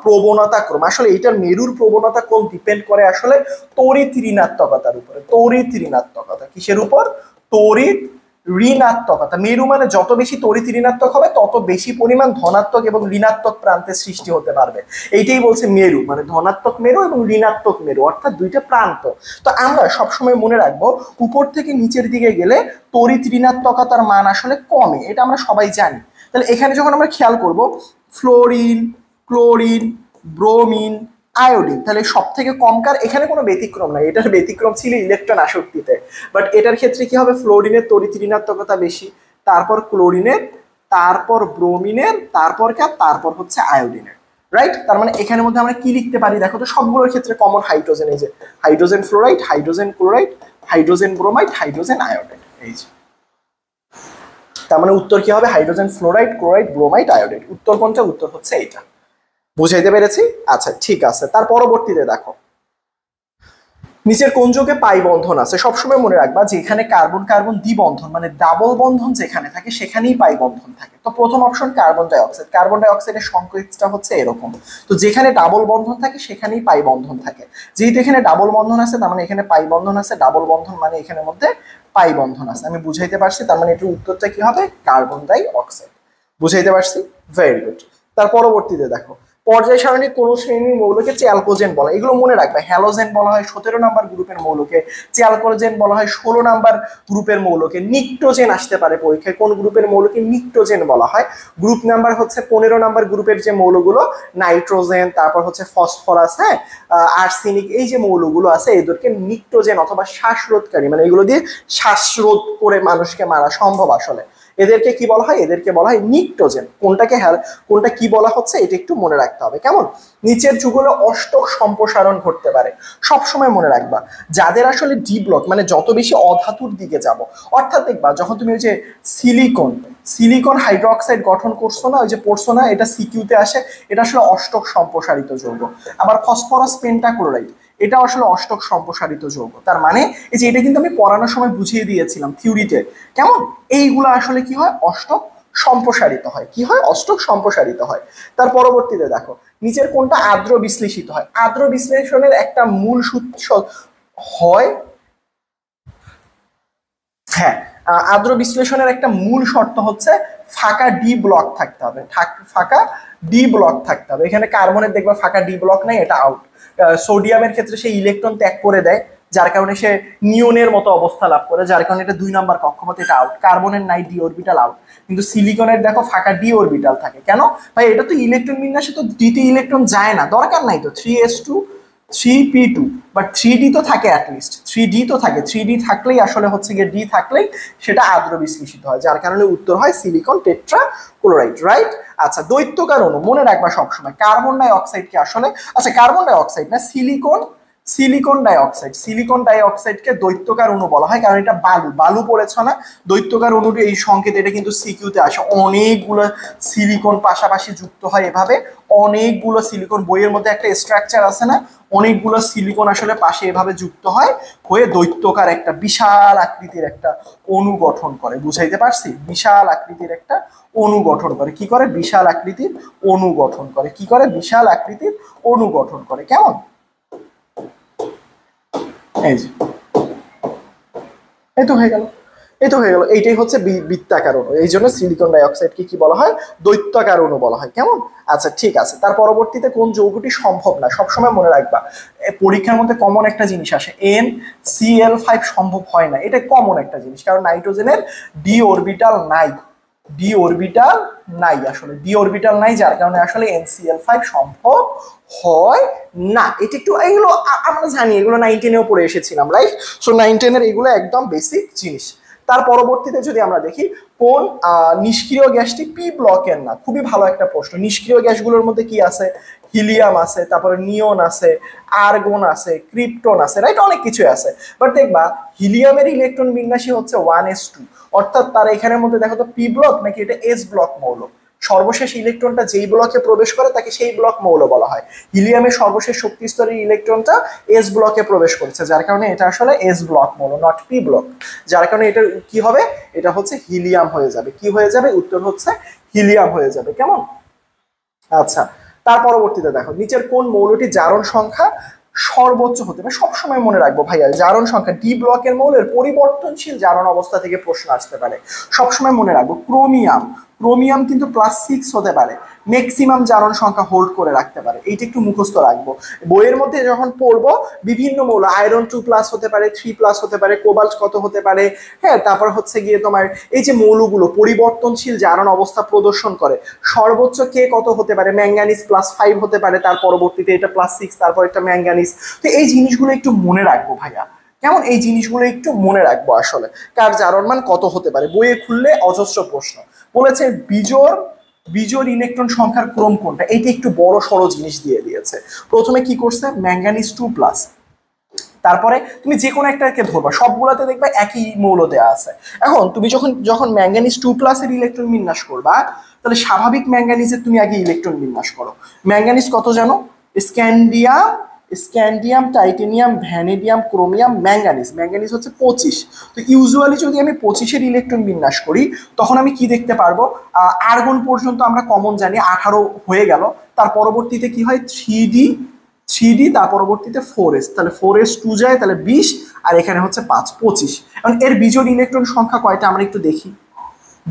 S1: প্রবণতা ক্রম, আসলে এইটার মেরুর প্রবণতা ক্রম ডিপেন্ড করে আসলে তড়িৎ ঋণাত্মকতার উপরে। তড়িৎ ঋণাত্মকতা কিসের উপর? তড়িৎ ঋণাত্মকতা। মেরু মানে যত বেশি তড়িৎ ঋণাত্মক হবে তত বেশি পরিমাণ ধনাত্মক এবং ঋণাত্মক প্রান্তের সৃষ্টি হতে পারবে। এইটাই বলছে মেরু, মানে ধনাত্মক মেরু এবং ঋণাত্মক মেরু, অর্থাৎ দুইটা প্রান্ত। তো আমরা সবসময় মনে রাখবো উপর থেকে নিচের দিকে গেলে তড়িৎ ঋণাত্মকতার মান আসলে কমে, এটা আমরা সবাই জানি। তাহলে এখানে যখন আমরা খেয়াল করব ফ্লোরিন, ক্লোরিন, ব্রোমিন, আয়োডিন, তাহলে সব থেকে কম কার? এখানে কোনো ব্যতিক্রম নাই, এটার ব্যতিক্রম ছিল ইলেকট্রন আসক্তিতে। বাট এটার ক্ষেত্রে কি হবে? ফ্লোরিনের তড়িৎ ঋণাত্মকতা বেশি, তারপর ক্লোরিনের, তারপর ব্রোমিনের, তারপর হচ্ছে আয়োডিনের, রাইট? তার মানে এখানের মধ্যে আমরা কি লিখতে পারি দেখো তো? সবগুলোর ক্ষেত্রে কমন হাইড্রোজেন। এই যে hydrogen fluoride, hydrogen chloride, hydrogen bromide, hydrogen iodide. এই যে তার মানে উত্তর কি হবে? Hydrogen fluoride, chloride, bromide, iodide. উত্তর কোনটা? উত্তর হচ্ছে এইটা। বুঝাইতে পেরেছি? আচ্ছা ঠিক আছে। তার পরবর্তীতে দেখো নিচের কোন যৌগে পাই বন্ধন আছে? সবসময় মনে রাখবা যেখানে কার্বন কার্বন দ্বিবন্ধন মানে ডাবল বন্ধন যেখানে থাকে সেখানেই পাই বন্ধন থাকে। তো প্রথম option carbon die oxide. Carbon die অক্সাইডের সংকেতটা হচ্ছে এরকম। তো যেখানে ডাবল বন্ধন থাকে সেখানেই পাই বন্ধন থাকে। যেহেতু এখানে ডাবল বন্ধন আছে তার মানে এখানে পাই বন্ধন আছে। ডাবল বন্ধন মানে এখানের মধ্যে পাই বন্ধন আছে। আমি বুঝাইতে পারছি? তার মানে এটার উত্তরটা কি হবে? Carbon die oxide. বুঝাইতে পারছি? Very good. তার পরবর্তীতে দেখো পর্যায় সারণীর কোন শ্রেণীর মৌলকে চ্যালকোজেন বলা? এগুলো মনে রাখবে। হ্যালোজেন বলা হয় 17 নাম্বার গ্রুপের মৌলকে, চ্যালকোজেন বলা হয় 16 নাম্বার গ্রুপের মৌলকে। নিকটোজেন আসতে পারে পরীক্ষায়, কোন গ্রুপের মৌলকে নিকটোজেন বলা হয়? গ্রুপ নাম্বার হচ্ছে 15 নাম্বার গ্রুপের যে মৌলগুলো নাইট্রোজেন, তারপর হচ্ছে ফসফরাস, হ্যাঁ, আর্সেনিক, এই যে মৌলগুলো আছে এদেরকে নিকটোজেন অথবা শ্বাসরোধকারী, মানে এগুলো দিয়ে শ্বাসরোধ করে মানুষকে মারা সম্ভব আসলে। এদেরকে কি বলা হয়? এদেরকে বলা হয় নিকটোজেন। কোনটা কি বলা হচ্ছে এটা একটু মনে রাখতে হবে। কেমন? নিচের যুগলে অষ্টক সম্প্রসারণ ঘটতে পারে। সব সময় মনে রাখবা যাদের আসলে ডি ব্লক মানে যত বেশি অধাতুর দিকে যাব, অর্থাৎ দেখবা যখন তুমি ওই যে সিলিকন হাইড্রোক্সাইড গঠন করছো না, ওই যে পড়ছো না, এটা সিকিউতে আসে, এটা আসলে অষ্টক সম্প্রসারিত যৌগ। আবার ফসফরাস পেন্টাক্লোরাইড, এটা আসলে অষ্টক সম্প্রসারিত যৌগ। তার মানে এই যে এটা কিন্তু আমি পড়ানোর সময় বুঝিয়ে দিয়েছিলাম থিওরিতে। কেমন? এইগুলো আসলে কি হয়? অষ্টক সম্প্রসারিত হয়। কি হয়? অষ্টক সম্প্রসারিত হয়। তার পরবর্তীতে দেখো নিচের কোনটা আর্দ্র বিশ্লেষিত হয়? আর্দ্র বিশ্লেষণের একটা মূল সূত্র হয় হ্যাঁ, আদ্র বিশ্লেষণের একটা মূল শর্ত হচ্ছে ফাঁকা ডি ব্লক থাকতে হবে, ফাঁকা ডি ব্লক থাকতে হবে। এখানে কার্বনের দেখবা ফাঁকা ডি ব্লক নাই, এটা আউট। সোডিয়ামের ক্ষেত্রে সে ইলেকট্রন ত্যাগ করে দেয়, যার কারণে সে নিয়নের মতো অবস্থা লাভ করে, যার কারণে এটা 2 নাম্বার কক্ষপথ, এটা আউট। কার্বনের নাই ডি অরবিটাল, আউট। কিন্তু সিলিকনের দেখো ফাঁকা ডি অরবিটাল থাকে। কেন ভাই? এটা তো ইলেকট্রন বিন্যাসে তো ডিতে ইলেকট্রন যায় না, দরকার নাই তো। 3s2 3p2, বাট 3d তো থাকে, অ্যাটলিস্ট 3d তো থাকে। 3d থাকলেই আসলে হচ্ছে গিয়ে ডি থাকলেই সেটা আদ্র বিশ্লেষিত হয়, যার কারণে উত্তর হয় সিলিকন টেট্রা ক্লোরাইড, রাইট? আচ্ছা, দ্বৈতকার অণু মনে রাখবা সবসময়। কার্বন ডাই অক্সাইডকে আসলে, আচ্ছা কার্বন ডাই অক্সাইড না, silicon die oxide, silicon die অক্সাইডকে দ্বৈতকার অণু বলা হয়, কারণ এটা বালু, বালু পড়েছ না? দ্বৈতকার অণুর এই সংকেত, এটা কিন্তু সিকিউতে আসে। অনেকগুলো সিলিকন পাশাপাশি যুক্ত হয় এভাবে, অনেকগুলো সিলিকন, বইয়ের মধ্যে একটা স্ট্রাকচার আছে না, অনেকগুলো সিলিকন আসলে পাশে এভাবে যুক্ত হয়, হয়ে দ্বৈতকার একটা বিশাল আকৃতির একটা অণু গঠন করে। বুঝাইতে পারছি? বিশাল আকৃতির একটা অণু গঠন করে। কি করে? বিশাল আকৃতির অণু গঠন করে। কি করে? বিশাল আকৃতির অণু গঠন করে। কেমন? এই যে, এই তো হয়ে গেল, এই তো হয়ে গেল। এইটাই হচ্ছে বৃত্তাকার অণু। এই জন্য সিলিকন ডাইঅক্সাইডকে কি বলা হয়? দ্বৈতাকার অণু বলা হয়। কেমন? আচ্ছা ঠিক আছে। তার পরবর্তীতে কোন যৌগটি সম্ভব না? সবসময় মনে রাখবা, পরীক্ষার মধ্যে কমন একটা জিনিস আসে, NCl5 সম্ভব হয় না। এটা কমন একটা জিনিস, কারণ নাইট্রোজেনের ডি অরবিটাল নাই, ডি অরবিটাল নাই, আসলে ডি অরবিটাল নাই, যার কারণে আসলে NCl5 সম্ভব হয় না। এটা একটু, এগুলো আমরা জানি, এগুলো 9-10-এও পড়ে এসেছিলাম, রাইট? সো 9-10-এর এগুলো একদম বেসিক জিনিস। তার পরবর্তীতে যদি আমরা দেখি, কোন নিষ্ক্রিয় গ্যাসটি পি ব্লকের না? খুবই ভালো একটা প্রশ্ন। নিষ্ক্রিয় গ্যাসগুলোর মধ্যে কি আছে? হিলিয়াম আছে, তারপরে নিয়ন আছে, আর্গন আছে, ক্রিপ্টন আছে, রাইট? অনেক কিছু আছে। বাট দেখবা হিলিয়ামের ইলেকট্রন বিন্যাসী হচ্ছে 1s2, অর্থাৎ তার এখানের মধ্যে দেখো তো পি ব্লক নাকি এটা এস ব্লক মৌল। সর্বশেষ ইলেকট্রনটা যেই ব্লকে প্রবেশ করে তাকে সেই ব্লক মৌল বলা হয়। হিলিয়ামের সর্বশেষ শক্তি স্তরের ইলেকট্রনটা এস ব্লকে প্রবেশ করেছে, যার কারণে এটা আসলে এস ব্লক মৌল, নট পি ব্লক। যার কারণে এটা কি হবে? এটা হচ্ছে হিলিয়াম হয়ে যাবে। কি হয়ে যাবে? উত্তর হচ্ছে হিলিয়াম হয়ে যাবে। কেমন? আচ্ছা, তার পরবর্তীতে দেখো, নিচের কোন মৌলটি জারণ সংখ্যা সর্বোচ্চ হতে পারে? সবসময় মনে রাখবো ভাইয়া, জারণ সংখ্যা, ডি ব্লকের মৌলের পরিবর্তনশীল জারণ অবস্থা থেকে প্রশ্ন আসতে পারে। সবসময় মনে রাখবো ক্রোমিয়াম, ক্রোমিয়াম কিন্তু +6 হতে পারে, ম্যাক্সিমাম জারণ সংখ্যা হোল্ড করে রাখতে পারে। এইটা একটু মুখস্থ রাখবো। বইয়ের মধ্যে যখন পড়বো বিভিন্ন মৌল, আয়রন 2+ হতে পারে, 3+ হতে পারে, কোবাল্ট কত হতে পারে, হ্যাঁ, তারপর হচ্ছে গিয়ে তোমার এই যে মৌলগুলো পরিবর্তনশীল জারণ অবস্থা প্রদর্শন করে, সর্বোচ্চ কে কত হতে পারে? ম্যাঙ্গানিজ +5 হতে পারে, তার পরবর্তীতে এটা +6, তারপর একটা ম্যাঙ্গানিজ। তো এই জিনিসগুলো একটু মনে রাখবো ভাইয়া। কেমন? এই জিনিসগুলো একটু মনে রাখবো আসলে, কার জারণ মান কত হতে পারে। বইয়ে খুললে অজস্র প্রশ্ন বলেছে। বিজোড় ইলেকট্রন সংখ্যার ক্রম কোনটা? এইটা একটু বড় সড়ো জিনিস দিয়ে দিয়েছে। প্রথমে কি করছে? ম্যাঙ্গানিজ 2+, তারপরে তুমি যে কোনো একটাকে ধরবা, সবগুলোতে দেখবে একই মৌল দেওয়া আছে। এখন তুমি যখন ম্যাঙ্গানিজ 2+ এর ইলেকট্রন বিন্যাস করবা, তাহলে স্বাভাবিক ম্যাঙ্গানিজের তুমি আগে ইলেকট্রন বিন্যাস করো। ম্যাঙ্গানিজ কত জানো? Scandium, titanium, vanadium, chromium, manganese. Manganese হচ্ছে 25। তো ইউজুয়ালি যদি আমি 25-এর ইলেকট্রন বিন্যাস করি, তখন আমি কি দেখতে পারবো? আর্গন পর্যন্ত আমরা কমন জানি, 18 হয়ে গেল। তার পরবর্তীতে কি হয়? 3d, তার পরবর্তীতে 4s, তাহলে 4s2 যায়, তাহলে 20, আর এখানে হচ্ছে 5, 25। এখন এর বিজোড় ইলেকট্রন সংখ্যা কয়টা আমরা একটু দেখি।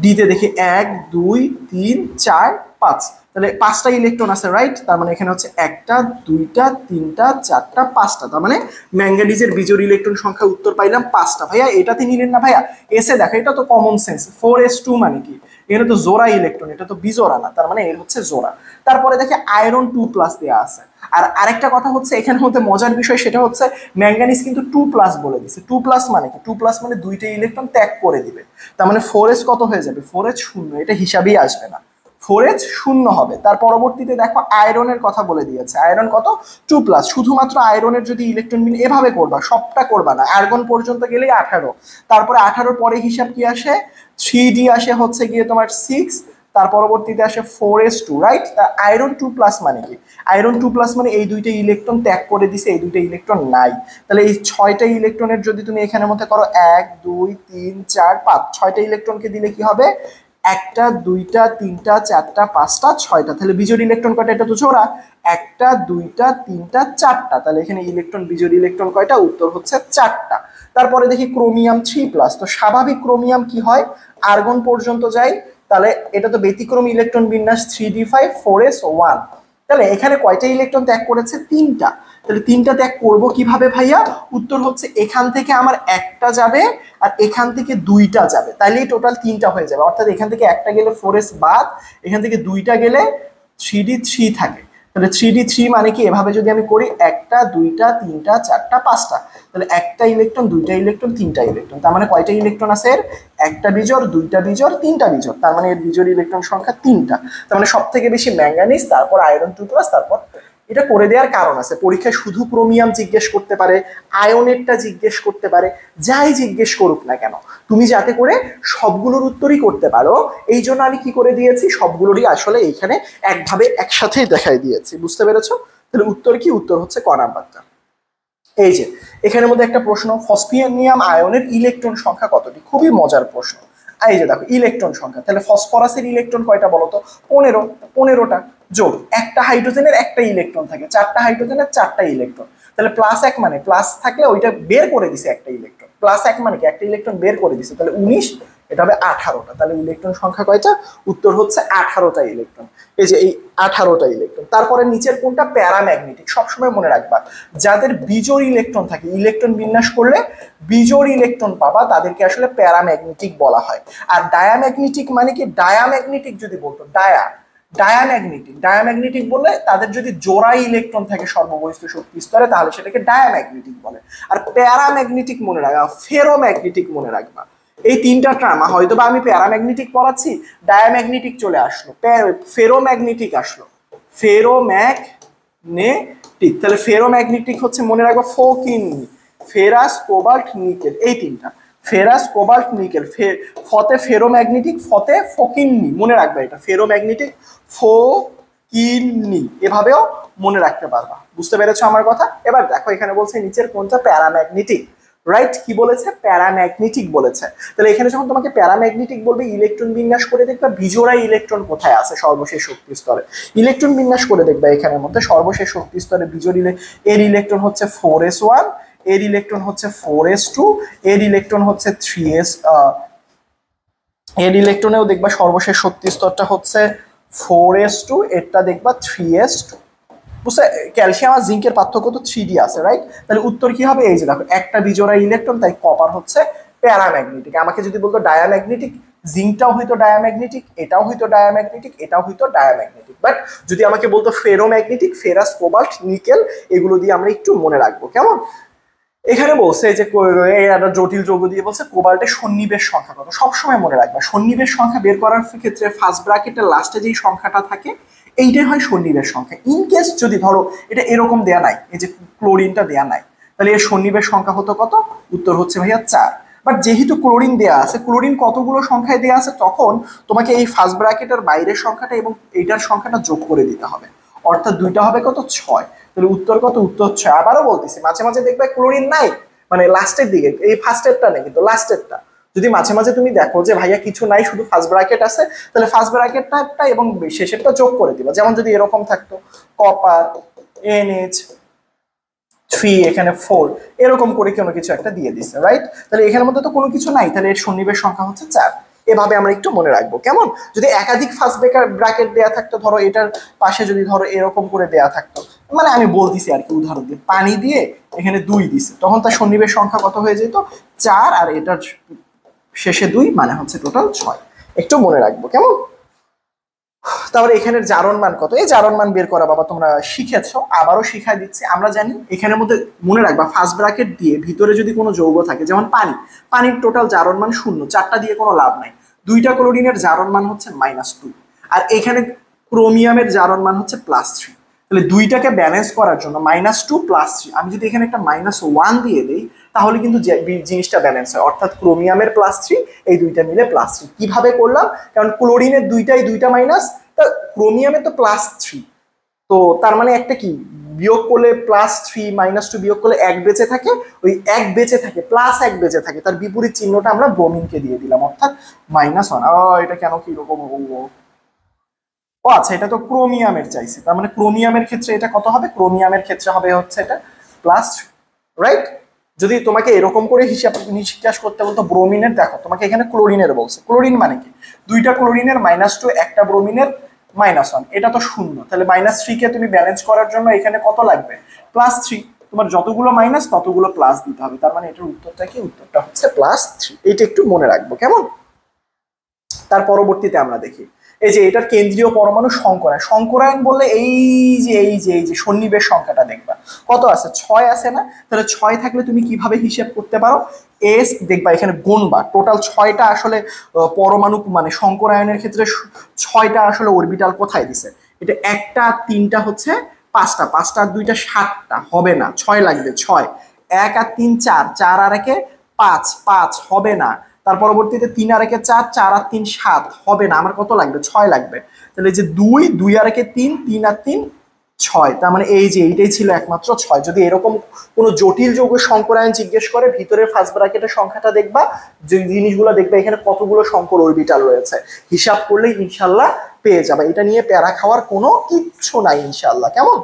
S1: ডিতে দেখি 1 2 3 4 5, তাহলে 5টা ইলেকট্রন আছে, রাইট? তার মানে এখানে হচ্ছে 1টা 2টা 3টা 4টা 5টা, তার মানে ম্যাঙ্গানিজের বিজোড় ইলেকট্রন সংখ্যা উত্তর পাইলাম 5টা। ভাইয়া এটাতে নিলেন না ভাইয়া? এসে দেখো, এটা তো কমন সেন্স। 4s2 মানে কি? এখানে তো জোড়া ইলেকট্রন, এটা তো বিজোড়া না, তার মানে এর হচ্ছে জোড়া। তারপরে দেখে আয়রন 2+ দেওয়া আছে। আর আরেকটা কথা হচ্ছে এখানে মধ্যে মজার বিষয়, সেটা হচ্ছে ম্যাঙ্গানিজ কিন্তু 2+ বলে দিছে। 2+ মানে কি? 2+ মানে 2টা ইলেকট্রন ত্যাগ করে দিবে, তার মানে 4s কত হয়ে যাবে? 4s 0, এটা হিসাবেই আসবে না, 4s 0 হবে। তার পরবর্তীতে দেখো আয়রনের কথা বলে দিয়েছে। আয়রন কত? 2+। শুধুমাত্র আয়রনের যদি ইলেকট্রন বিন এভাবে করবা, সবটা করবা না, আর্গন পর্যন্ত গেলেই 18। তারপরে 18-র পরে হিসাব কি আসে? 3d আসে হচ্ছে গিয়ে তোমার 6, তার পরবর্তীতে আসে 4s2, রাইট? আয়রন 2+ মানে কি? আয়রন 2+ মানে এই 2টা ইলেকট্রন ত্যাগ করে দিছে, এই 2টা ইলেকট্রন নাই। তাহলে এই 6টা ইলেকট্রনের যদি তুমি এখানের মধ্যে করো 1 2 3 4 5, 6টা ইলেকট্রনকে দিলে কি হবে? একটা, দুইটা, তিনটা, চারটা, পাঁচটা, ছয়টা, তাহলে বিজোড় ইলেকট্রন কয়টা? এটা তো জোড়া। একটা, দুইটা, তিনটা, চারটা, তাহলে এখানে ইলেকট্রন, বিজোড় ইলেকট্রন কয়টা? উত্তর হচ্ছে চারটা। তারপরে দেখি ক্রোমিয়াম 3+, তো স্বাভাবিক ক্রোমিয়াম কি হয়? আর্গন পর্যন্ত যায়, তাহলে এটা তো ব্যতিক্রম ইলেকট্রন বিন্যাস 3d5 4s1, তাহলে এখানে কয়টা ইলেকট্রন ত্যাগ করেছে? তিনটা। তাহলে তিনটা ত্যাগ করব কিভাবে ভাইয়া? উত্তর হচ্ছে এখান থেকে আমার একটা যাবে আর এখান থেকে দুইটা যাবে, তাহলে টোটাল তিনটা হয়ে যাবে। অর্থাৎ এখান থেকে একটা গেলে 4s বাদ, এখান থেকে দুইটা গেলে 3d3 থাকে। তাহলে 3d3 মানে কি? এভাবে যদি আমি করি, একটা, দুইটা, তিনটা, চারটা, পাঁচটা, তাহলে একটা ইলেকট্রন, দুইটা ইলেকট্রন, তিনটা ইলেকট্রন, তার মানে কয়টা ইলেকট্রন আছে এর? একটা বিজোড়, দুইটা বিজোড়, তিনটা বিজোড়, তার মানে এর বিজোড় ইলেকট্রন সংখ্যা তিনটা। তার মানে সব থেকে বেশি ম্যাঙ্গানিজ, তারপর আয়রন 2+, তারপর এটা করে দেওয়ার কারণ আছে। পরীক্ষায় শুধু ক্রোমিয়াম জিজ্ঞেস করতে পারে, আয়নেরটা জিজ্ঞেস করতে পারে, যাই জিজ্ঞেস করুক না কেন, তুমি যাতে করে সবগুলোর উত্তরই করতে পারো, এই জন্য আমি কি করে দিয়েছি, সবগুলোরই আসলে এইখানে একভাবে একসাথেই দেখাই দিয়েছি। বুঝতে পেরেছো? তাহলে উত্তর কি? উত্তর হচ্ছে ক নাম্বারটা। এই যে এখানের মধ্যে একটা প্রশ্ন, ফসফিয়ানিয়াম আয়নের ইলেকট্রন সংখ্যা কতটি? খুবই মজার প্রশ্ন। এই যে দেখো ইলেকট্রন সংখ্যা, তাহলে ফসফরাসের ইলেকট্রন কয়টা বলো তো? 15, 15টা যোগ একটা হাইড্রোজেনের একটা ইলেকট্রন থাকে, চারটা হাইড্রোজেনের চারটা ইলেকট্রন, তাহলে +1 মানে প্লাস থাকলে ওইটা বের করে দিছে একটা ইলেকট্রন, +1 মানে কি? একটা ইলেকট্রন বের করে দিছে, তাহলে 19, এটা হবে 18টা। তাহলে ইলেকট্রন সংখ্যা কয়টা? উত্তর হচ্ছে 18টা ইলেকট্রন। এই যে এই 18টা ইলেকট্রন। তারপরে নিচের কোনটা? প্যারাম্যাগনেটিক। সবসময় মনে রাখবা, যাদের বিজোড় ইলেকট্রন থাকে, ইলেকট্রন বিন্যাস করলে বিজোড় ইলেকট্রন পাবা, তাদেরকে আসলে প্যারাম্যাগনেটিক বলা হয়। আর ডায়াম্যাগনেটিক মানে কি? ডায়াম্যাগনেটিক যদি বলতো, ডায়াম্যাগনেটিক, ডায়াম্যাগনেটিক বললে তাদের যদি জোড়া ইলেকট্রন থাকে সর্ববহিস্থ শক্তি স্তরে, তাহলে সেটাকে ডায়াম্যাগনেটিক বলে। আর প্যারাম্যাগনেটিক মনে রাখবা, ফেরোম্যাগনেটিক মনে রাখবা। এই তিনটা টার্ম, হয়তো বা আমি প্যারাম্যাগনেটিক পড়াচ্ছি, ডায়াম্যাগনেটিক চলে আসলো, ফেরোম্যাগনেটিক আসলো, ফেরোম্যাগনেটিক। তাহলে ফেরোম্যাগনেটিক হচ্ছে মনে রাখবা ফোকিনি, ফেরাস, কোবাল্ট, নিকেল, এই তিনটা। ফেরাস, কোবাল্ট, নিকেল, ফতে ফেরোম্যাগনেটিক, ফতে ফোকিনি, মনে রাখবা এটা ফেরোম্যাগনেটিক, ফোকিনি, এভাবেও মনে রাখতে পারবা। বুঝতে পেরেছো আমার কথা? এবার দেখো এখানে বলছে নিচের কোনটা প্যারাম্যাগনেটিক, রাইট? কি বলেছে? প্যারাম্যাগনেটিক বলেছে। তাহলে এখানে যখন তোমাকে প্যারাম্যাগনেটিক বলবে, ইলেকট্রন বিন্যাস করে দেখবা বিজোড়া ইলেকট্রন কোথায় আছে সর্বশেষ শক্তি স্তরে, ইলেকট্রন বিন্যাস করে দেখবা এখানের মধ্যে সর্বশেষ শক্তি স্তরে বিজোড় এর ইলেকট্রন হচ্ছে 4s1, এর ইলেকট্রন হচ্ছে 4s2, এর ইলেকট্রন হচ্ছে 3s, এর ইলেকট্রনেও দেখবা সর্বশেষ শক্তি স্তরটা হচ্ছে 4s2, এরটা দেখবা 3s2। বুঝতে? ক্যালসিয়াম আর জিঙ্কের পার্থক্য তো 3D আছে, রাইট? তাহলে উত্তর কি হবে? এই যে দেখো একটা বিজোড়া ইলেকট্রন, তাই কপার হচ্ছে প্যারাম্যাগনেটিক। আমাকে যদি বলতো ডায়াম্যাগনেটিক, জিঙ্কটাও হয়তো ডায়াম্যাগনেটিক, এটাও হয়তো ডায়াম্যাগনেটিক, এটাও হয়তো ডায়াম্যাগনেটিক। বাট যদি আমাকে বলতো ফেরোম্যাগনেটিক, ফেরাস, কোবাল্ট, নিকেল, এগুলো দিয়ে আমরা একটু মনে রাখবো, কেমন? এখানে বলছে যে একটা জটিল যৌগ দিয়ে বলছে কোবাল্টের সন্নিবেশ সংখ্যা কত। সবসময় মনে রাখবা, সন্নিবেশ সংখ্যা বের করার ক্ষেত্রে ফার্স্ট ব্র্যাকেটের লাস্টে যেই সংখ্যাটা থাকে, এইটাই হয় সন্নিবেশ সংখ্যা। ইন কেস যদি ধরো এটা এরকম দেয়া নাই, এই যে ক্লোরিনটা দেয়া নাই, তাহলে এর সন্নিবেশ সংখ্যা হতো কত? উত্তর হচ্ছে ভাইয়া 4। বাট যেহেতু ক্লোরিন দেয়া আছে, ক্লোরিন কতগুলো সংখ্যায় দেয়া আছে, তখন তোমাকে এই ফার্স্ট ব্র্যাকেটের বাইরের সংখ্যাটা এবং এইটার সংখ্যাটা যোগ করে দিতে হবে, অর্থাৎ দুইটা হবে কত? 6। তাহলে উত্তর কত? উত্তর 6। আবারও বলতেছি, মাঝে মাঝে দেখবে ক্লোরিন নাই, মানে লাস্টের দিকে, এই ফার্স্টেরটা নেই কিন্তু লাস্টেরটা। যদি মাঝে মাঝে তুমি দেখো যে ভাইয়া কিছু নাই, শুধু ফার্স্ট ব্র্যাকেট আছে, তাহলে ফার্স্ট ব্র্যাকেটটা এবং শেষেরটা যোগ করে দিবা। যেমন যদি এরকম থাকতো কপার, NH3, এখানে 4, এরকম করে কোনো কিছু একটা দিয়ে দিচ্ছে, রাইট? তাহলে এখানের মধ্যে তো কোনো কিছু নাই, তাহলে এর সন্নিবেশ সংখ্যা হচ্ছে 4। এভাবে আমরা একটু মনে রাখবো, কেমন? যদি একাধিক ফার্স্ট ব্র্যাকেট দেয়া থাকতো, ধরো এটার পাশে যদি ধরো এরকম করে দেয়া থাকতো, মানে আমি বলতেছি আর কি উদাহরণ দিয়ে, পানি দিয়ে এখানে 2 দিছে, তখন তার সন্নিবেশ সংখ্যা কত হয়ে যেত? 4, আর এটার শেষে 2, মানে হচ্ছে টোটাল 6। একটু মনে রাখবো, কেমন? তারপরে এখানের জারণ মান কত? এই জারণ মান বের করা বাবা তোমরা শিখেছো, আবারও শিখাই দিচ্ছি। আমরা জানি এখানের মধ্যে মনে রাখবা, ফার্স্ট ব্র্যাকেট দিয়ে ভিতরে যদি কোনো যৌগ থাকে, যেমন পানি, পানির টোটাল জারণ মান 0, 4টা দিয়ে কোনো লাভ নাই। 2টা ক্লোরিনের জারণ মান হচ্ছে -2, আর এখানে ক্রোমিয়ামের জারণ মান হচ্ছে +3। তাহলে দুইটাকে ব্যালেন্স করার জন্য -2 +3, আমি যদি এখানে একটা -1 দিয়ে দিই, তাহলে কিন্তু জিনিসটা ব্যালেন্স হয়, অর্থাৎ ক্রোমিয়ামের +3, এই দুইটা মিলে +3। কিভাবে করলাম? কারণ ক্লোরিনের দুইটা মাইনাস, তা ক্রোমিয়ামে তো +3, তো তার মানে একটা কি বিয়োগ করলে +3 -2 বিয়োগ করলে 1 বেঁচে থাকে, ওই 1 বেঁচে থাকে +1 বেঁচে থাকে, তার বিপরীত চিহ্নটা আমরা ব্রোমিনকে দিয়ে দিলাম, অর্থাৎ -1। এটা কেন কি রকম? ও আচ্ছা, এটা তো ক্রোমিয়ামের চাইছে, তার মানে ক্রোমিয়ামের ক্ষেত্রে এটা কত হবে? ক্রোমিয়ামের ক্ষেত্রে হবে হচ্ছে এটা প্লাস, রাইট? যদি তোমাকে এরকম করে হিসাব নিকাশ করতে বলতো ব্রোমিনের, দেখো তোমাকে এখানে ক্লোরিনের বলছে, ক্লোরিন মানে কি? দুইটা ক্লোরিনের -2, একটা ব্রোমিনের -1, এটা তো শূন্য, তাহলে -3 কে তুমি ব্যালেন্স করার জন্য এখানে কত লাগবে? +3। তোমার যতগুলো মাইনাস ততগুলো প্লাস দিতে হবে, তার মানে এটার উত্তরটা কি? উত্তরটা হচ্ছে +3। এইটা একটু মনে রাখবো, কেমন? তার পরবর্তীতে আমরা দেখি এই যে এটার কেন্দ্রীয় পরমাণু সংকরায়ন। সংকরায়ন বললে এই যে সন্নিবেশ সংখ্যাটা দেখবা কত আছে? 6 আছে না? তাহলে 6 থাকলে তুমি কিভাবে হিসাব করতে পারো? এস দেখবা এখানে গুণবা, টোটাল 6টা আসলে পরমাণু, মানে সংকরায়নের ক্ষেত্রে 6টা আসলে অরবিটাল কোথায় দিছে? এটা 1টা 3টা হচ্ছে 5টা, 5টা আর 2টা 7টা, হবে না, 6 লাগবে। 6 1 আর 3 4, 4 আর 1 5, 5 হবে না। তার পরবর্তীতে 3 আর 1 4, 4 আর 3 7, হবে না, আমার কত লাগবে? 6 লাগবে। তাহলে যে 2, 2 আর 1 3, 3 আর 3 6, তার মানে এই যে এইটাই ছিল একমাত্র 6। যদি এরকম কোনো জটিল যৌগের সংকরায়ন জিজ্ঞেস করে, ভিতরের ফার্স্ট ব্র্যাকেটের সংখ্যাটা দেখবা, যে জিনিসগুলো দেখবে এখানে কতগুলো সংকর অরবিটাল রয়েছে, হিসাব করলেই ইনশাল্লাহ পেয়ে যাবে। এটা নিয়ে প্যারা খাওয়ার কোনো কিচ্ছু নাই ইনশাল্লাহ, কেমন?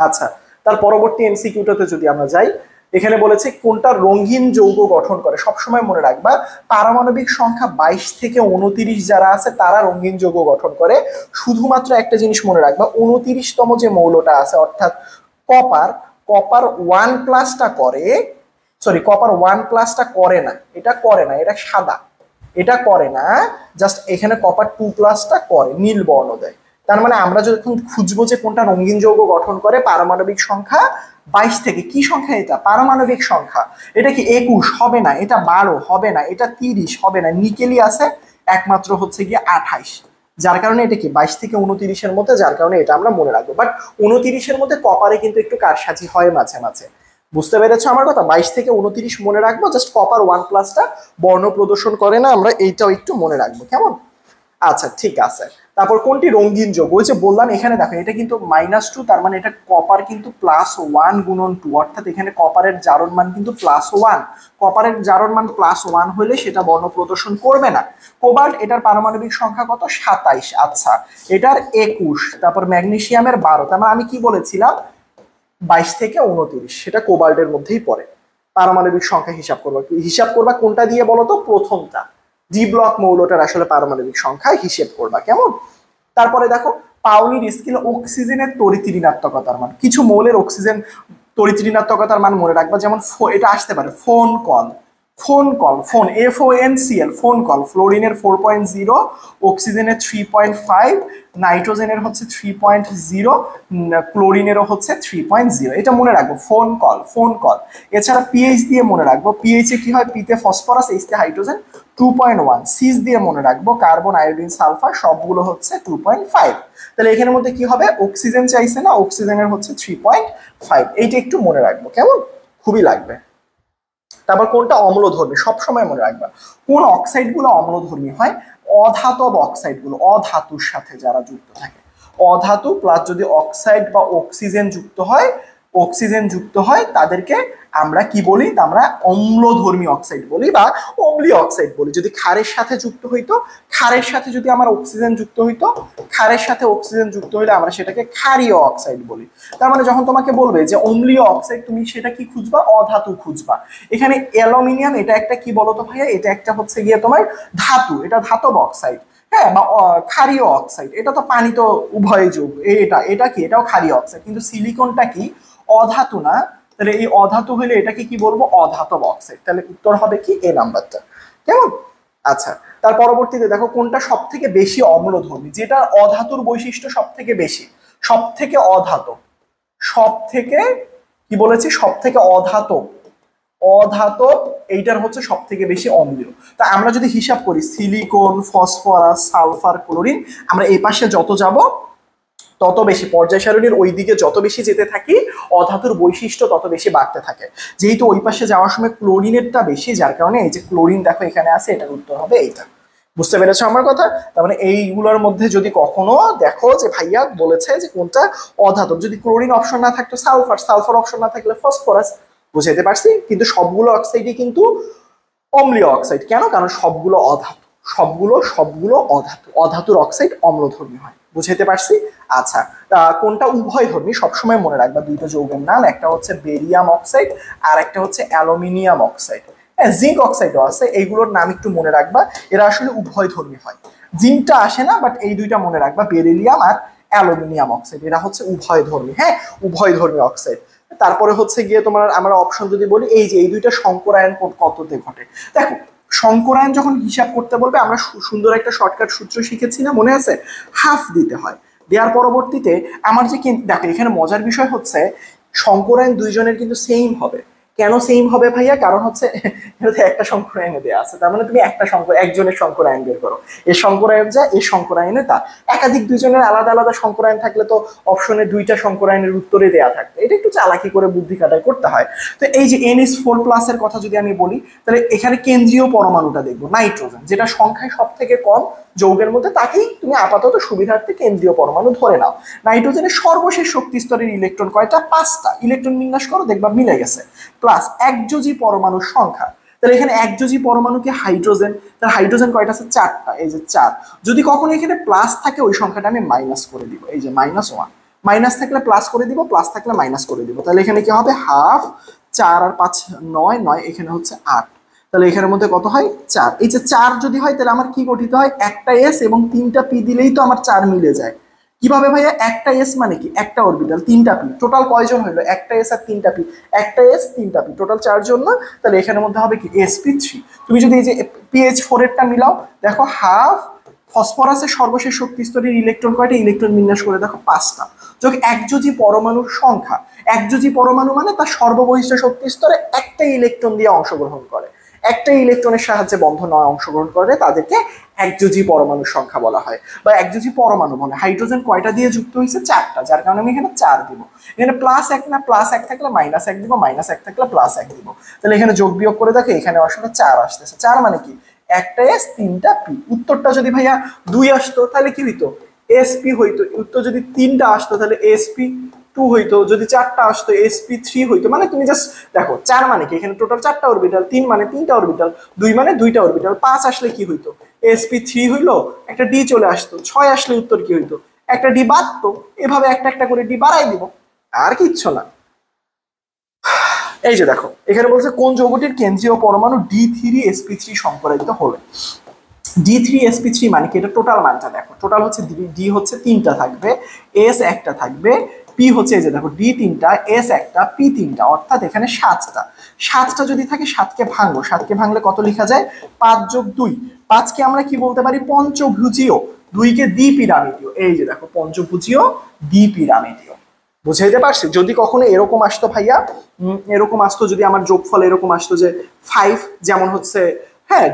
S1: আচ্ছা, তার পরবর্তী এমসিকিউটাতে যদি আমরা যাই, এখানে বলেছে কোনটা রঙিন যৌগ গঠন করে। সবসময় মনে রাখবা পারমাণবিক সংখ্যা 22 থেকে 29 যারা আছে তারা রঙিন যৌগ গঠন করে। শুধুমাত্র একটা জিনিস মনে রাখবা, 29তম যে মৌলটা আছে অর্থাৎ কপার, কপার 1+টা করে, সরি কপার 1+টা করে না, এটা করে না, এটা সাদা, এটা করে না, জাস্ট এখানে কপার 2+টা করে, নীল বর্ণ দেয়। তার মানে আমরা যখন খুঁজবো যে কোনটা রঙিন যৌগ গঠন করে, পারমাণবিক সংখ্যা 22 থেকে, কি সংখ্যা এটা? পারমাণবিক সংখ্যা। এটা কি 21? হবে না। এটা 12? হবে না। এটা 30? হবে না। নিকেলই আছে একমাত্র হচ্ছে গিয়ে 28, যার কারণে এটা কি 22 থেকে 29-এর মধ্যে, যার কারণে এটা আমরা মনে রাখবো। বাট 29-এর মধ্যে কপারে কিন্তু একটু কারসাজি হয় মাঝে মাঝে, বুঝতে পেরেছো আমার কথা? 22 থেকে 29 মনে রাখবো, জাস্ট কপার 1+টা বর্ণ প্রদর্শন করে না, আমরা এইটাও একটু মনে রাখবো, কেমন? আচ্ছা ঠিক আছে। তারপর কোনটি রঙিন যৌগ? ওই যে বললাম এখানে দেখো এটা কিন্তু -2, তার মানে এটা কপার কিন্তু +1 গুণন 2, অর্থাৎ এখানে কপারের জারণ মান কিন্তু +1। কপারের জারণ মান +1 হলে সেটা বর্ণ প্রদর্শন করবে না। কোবাল্ট, এটার পারমাণবিক সংখ্যা কত? 27। আচ্ছা, এটার 21। তারপর ম্যাগনেসিয়ামের 12। তার মানে আমি কি বলেছিলাম? 22 থেকে 29, সেটা কোবাল্টের মধ্যেই পড়ে। পারমাণবিক সংখ্যা হিসাব করবা কোনটা দিয়ে বলো তো? প্রথমটা, ডি ব্লক মৌলটার আসলে পারমাণবিক সংখ্যা হিসেব করবা, কেমন? তারপরে দেখো পাউলির স্কেলে অক্সিজেনের তড়িৎ ঋণাত্মকতার মান। কিছু মৌলের অক্সিজেন তড়িৎ ঋণাত্মকতার মান মনে রাখবা, যেমন এটা আসতে পারে phone call, phone FONCL, phone call. ফ্লোরিনের 4.0, অক্সিজেনের 3.5, নাইট্রোজেনের হচ্ছে 3.0, ক্লোরিনেরও হচ্ছে 3.0। এটা মনে রাখবো, ফোন কল। এছাড়া পিএইচ দিয়ে মনে রাখবো, পিএইচ এ কি হয়? পিতে ফসফরাস, এইচতে হাইড্রোজেন, 2.1। সিস দিয়ে মনে রাখবো কার্বন, আয়োডিন, সালফার, সবগুলো হচ্ছে 2.5। তাহলে এখানের মধ্যে কি হবে? অক্সিজেন চাইছে না, অক্সিজেনের হচ্ছে 3.5। এইটা একটু মনে রাখবো, কেমন? খুবই লাগবে। তারপর কোনটা অম্লধর্মী? সবসময় মনে রাখবা কোন অক্সাইডগুলো অম্লধর্মী হয়? অধাতব অক্সাইডগুলো, অধাতুর সাথে যারা যুক্ত থাকে, অধাতু প্লাস যদি অক্সাইড বা অক্সিজেন যুক্ত হয় তাদেরকে আমরা কি বলি? আমরা অম্লধর্মী অক্সাইড বলি বা অম্লীয় অক্সাইড বলি। যদি ক্ষারের সাথে যুক্ত হইতো, ক্ষারের সাথে যদি আমার অক্সিজেন যুক্ত হইতো, ক্ষারের সাথে অক্সিজেন যুক্ত হইলে আমরা সেটাকে ক্ষারীয় অক্সাইড বলি। তার মানে যখন তোমাকে বলবে যে অম্লীয় অক্সাইড, তুমি সেটা কি খুঁজবা? অধাতু খুঁজবা। এখানে অ্যালুমিনিয়াম, এটা একটা কি বলতো ভাইয়া? এটা একটা হচ্ছে গিয়ে তোমার ধাতু, এটা ধাতব অক্সাইড, হ্যাঁ, বা ক্ষারীয় অক্সাইড। এটা তো পানি তো উভয় যৌগ, এটা কি? এটাও ক্ষারীয় অক্সাইড। কিন্তু সিলিকনটা কি? অধাতু না। তাহলে এই অধাতু হলে এটাকে কি বলবো? অধাতব অক্সাইড। তাহলে উত্তর হবে কি? এ নাম্বারটা, কেমন? আচ্ছা, তার পরবর্তীতে দেখো কোনটা সব থেকে বেশি অম্লধর্মী, যেটা অধাতুর বৈশিষ্ট্য সব থেকে বেশি, সব থেকে অধাতব, সব থেকে কি বলেছি? সব থেকে অধাতব, এইটার হচ্ছে সব থেকে বেশি অম্লীয়। তা আমরা যদি হিসাব করি সিলিকন, ফসফরাস, সালফার, ক্লোরিন, আমরা এই পাশে যত যাব তত বেশি, পর্যায় সারণীর ওই দিকে যত বেশি যেতে থাকি অধাতুর বৈশিষ্ট্য তত বেশি বাড়তে থাকে। যেহেতু ওই পাশে যাওয়ার সময় ক্লোরিনেরটা বেশি, যার কারণে এই যে ক্লোরিন দেখো এখানে আছে, এটার উত্তর হবে এইটা, বুঝতে পেরেছো আমার কথা? তার মানে এইগুলোর মধ্যে যদি কখনো দেখো যে ভাইয়া বলেছে যে কোনটা অধাতব, যদি ক্লোরিন অপশন না থাকতো সালফার, সালফার অপশন না থাকলে ফসফরাস। বুঝাইতে পারছি? কিন্তু সবগুলো অক্সাইডই কিন্তু অম্লীয় অক্সাইড। কেন? কারণ সবগুলো অধাতু, সবগুলো অধাতু, অধাতুর অক্সাইড অম্লধর্মী হয়। বুঝাইতে পারছি? আচ্ছা, কোনটা উভয় ধর্মী সবসময় মনে রাখবা, দুইটা যৌগের নাম, একটা হচ্ছে বেরিয়াম অক্সাইড আর একটা হচ্ছে অ্যালুমিনিয়াম অক্সাইড। হ্যাঁ, জিঙ্ক অক্সাইডও আছে, এইগুলোর নাম একটু মনে রাখবা, এরা আসলে উভয় ধর্মী হয়। জিঙ্কটা আসে না, বাট এই দুইটা মনে রাখবা, বেরিলিয়াম আর অ্যালুমিনিয়াম অক্সাইড, এরা হচ্ছে উভয় ধর্মী। হ্যাঁ, উভয় ধর্মী অক্সাইড। তারপরে হচ্ছে গিয়ে তোমার আমরা অপশন যদি বলি, এই যে এই দুইটা সংকরায়ন কততে ঘটে। দেখো, সংকরায়ন যখন হিসাব করতে বলবে, আমরা সুন্দর একটা শর্টকাট সূত্র শিখেছি না, মনে আছে? হাফ দিতে হয়, দেওয়ার পরবর্তীতে আমার যে দেখো এখানে মজার বিষয় হচ্ছে সংকরায়ন দুইজনের কিন্তু সেম হবে। কেন সেম হবে ভাইয়া? কারণ হচ্ছে এটাতে একটা সংকরায়নে দেওয়া আছে, তার মানে তুমি একটা একজনের সংকরায়ন বের করো, এর সংকরায়ন যা, এর সংকরায়নে তা। একাধিক দুইজনের আলাদা আলাদা সংকরায়ন থাকলে তো অপশনে দুইটা সংকরায়নের উত্তরে দেওয়া থাকতো, এটা একটু চালাকি করে বুদ্ধি কাটায় করতে হয়। তো এই যে NH4+ এর কথা যদি আমি বলি, তাহলে এখানে কেন্দ্রীয় পরমাণুটা দেখবো নাইট্রোজেন, যেটা সংখ্যায় সব থেকে কম যৌগের মধ্যে, তাকেই তুমি আপাতত সুবিধার্থে কেন্দ্রীয় পরমাণু ধরে নাও। নাইট্রোজেনের সর্বশেষ শক্তি স্তরের ইলেকট্রন কয়টা? 5টা। ইলেকট্রন বিন্যাস করো, দেখবা মিলে গেছে। প্লাস একযোজী পরমাণুর সংখ্যা, তাহলে এখানে একযোজী পরমাণু কি হাইড্রোজেন, তার হাইড্রোজেন কয়টা আছে? 4টা, এই যে 4। যদি কখনো এখানে প্লাস থাকে, ওই সংখ্যাটা আমি মাইনাস করে দিব, এই যে -1। মাইনাস থাকলে প্লাস করে দিব, প্লাস থাকলে মাইনাস করে দিব, তাহলে এখানে কি হবে? হাফ, 4 আর 5 9, 9 এখানে হচ্ছে 8, তাহলে এখানের মধ্যে কত হয়? 4। এই যে 4 যদি হয়, তাহলে আমার কি গঠিত হয়? একটা এস এবং 3টা পি দিলেই তো আমার 4 মিলে যায়। কিভাবে ভাইয়া? একটা এস মানে কি? একটা অরবিটাল, 3টা পি, টোটাল কয়জন হইলো? একটা এস আর 3টা পি, একটা এস 3টা পি, টোটাল 4 জন না? তাহলে এখানের মধ্যে হবে কি? sp3। তুমি যদি এই যে PH4 এরটা মিলাও, দেখো হাফ। ফসফরাসের সর্বশেষ শক্তি স্তরের ইলেকট্রন কয়টা? ইলেকট্রন বিন্যাস করে দেখো 5টা। যোগ একযোজী পরমাণুর সংখ্যা, একযোজী পরমাণু মানে তার সর্ববহিষ্ঠ শক্তি স্তরে একটা ইলেকট্রন দিয়ে অংশগ্রহণ করে, একটা ইলেকট্রনের সাহায্যে বন্ধনে অংশগ্রহণ করে, তাদেরকে একযোজী পরমাণুর সংখ্যা বলা হয়, বা একযোজী পরমাণু বলে। হাইড্রোজেন কয়টা দিয়ে যুক্ত হয়েছে? 4টা, যার কারণে আমি এখানে 4 দিব। এখানে +1 না, +1 থাকলে -1 দিব, -1 থাকলে +1 দিব। তাহলে এখানে যোগ বিয়োগ করে দেখো, এখানে আসলে 4 আসতেছে। 4 মানে কি? একটা এস 3টা পি। উত্তরটা যদি ভাইয়া 2 আসতো, তাহলে কি হইতো? sp হইতো। উত্তর যদি 3টা আসতো, তাহলে sp2 হইতো। যদি 4টা আসতো, sp3 হইতো। মানে তুমি জাস্ট দেখো 4 মানে কি? এখানে টোটাল 4টা অরবিটাল, 3 মানে 3টা অরবিটাল, 2 মানে 2টা অরবিটাল, 5 আসলে কি হইতো? sp3 হইলো, একটা ডি চলে আসতো। 6 আসলে উত্তর কি হইতো? একটা ডি বাড়তো। এভাবে একটা একটা করে ডি বাড়াই দিব, আর কিচ্ছু না। এই যে দেখো, এখানে বলছে কোন যৌগটির কেন্দ্রীয় পরমাণু D3sp3 সংকরায়িত হলো। D3sp3 মানে কি? এটা টোটাল মানটা দেখো, টোটাল হচ্ছে ডি হচ্ছে 3টা থাকবে, এস একটা থাকবে, পি হচ্ছে এই যে দেখো ডি 3টা, এস একটা, পি 3টা, অর্থাৎ এখানে 7টা। 7টা যদি থাকে, 7কে ভাঙবো, 7কে ভাঙলে কত লেখা যায়? 5 যোগ 2। 5কে আমরা কি বলতে পারি? পঞ্চভুজীয়। 2কে দ্বিপিরামিডীয়। এই যে দেখো, পঞ্চভুজীয় দ্বিপিরামিডীয়। বুঝাইতে পারছি? যদি কখনো এরকম আসতো ভাইয়া, এরকম আসতো, যদি আমার যোগফল এরকম আসতো যে 5, যেমন হচ্ছে হ্যাঁ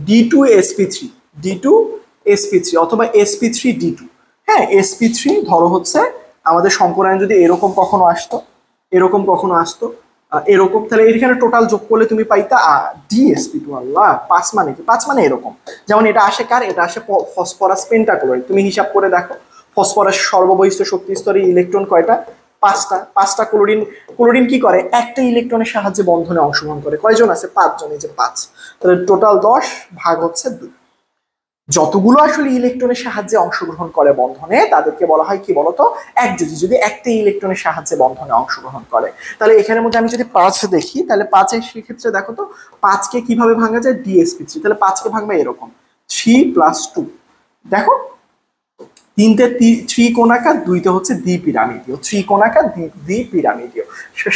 S1: D2sp3, D2sp3 অথবা sp3d2। হ্যাঁ, sp3 ধরো হচ্ছে আমাদের সংকরায়ন যদি এরকম কখনো আসতো, এরকম কখনো আসতো, এরকম, তাহলে এখানে টোটাল যোগ করলে তুমি পাইতা DsP2। আল্লাহ, 5 মানে কি? 5 মানে এরকম। যেমন এটা আসে কার? এটা আসে ফসফরাস পেন্টাক্লোরাইড। তুমি হিসাব করে দেখো, ফসফরাস সর্ববহিষ্ঠ শক্তি স্তরে ইলেকট্রন কয়টা? 5টা। 5টা। ক্লোরিন, ক্লোরিন কি করে? একটা ইলেকট্রনের সাহায্যে বন্ধনে অংশগ্রহণ করে। কয়জন আছে? 5 জন। এই যে 5, তাহলে টোটাল 10 ভাগ হচ্ছে 2। যতগুলো আসলে ইলেকট্রনের সাহায্যে অংশগ্রহণ করে বন্ধনে, তাদেরকে বলা হয় কি বলতো? একযোজী। যদি একটা ইলেকট্রনের সাহায্যে বন্ধনে অংশগ্রহণ করে, তাহলে এখানের মধ্যে আমি যদি 5 দেখি, তাহলে 5-এর সেক্ষেত্রে দেখো তো 5কে কিভাবে ভাঙা যায়? DsP3। তাহলে 5কে ভাঙবে এরকম, 3 + 2। দেখো, 3তে ত্রিকোণাকার, 2তে হচ্ছে দ্বিপিরামিডীয়। ত্রিকোণাকার, দ্বিপিরামিডীয়।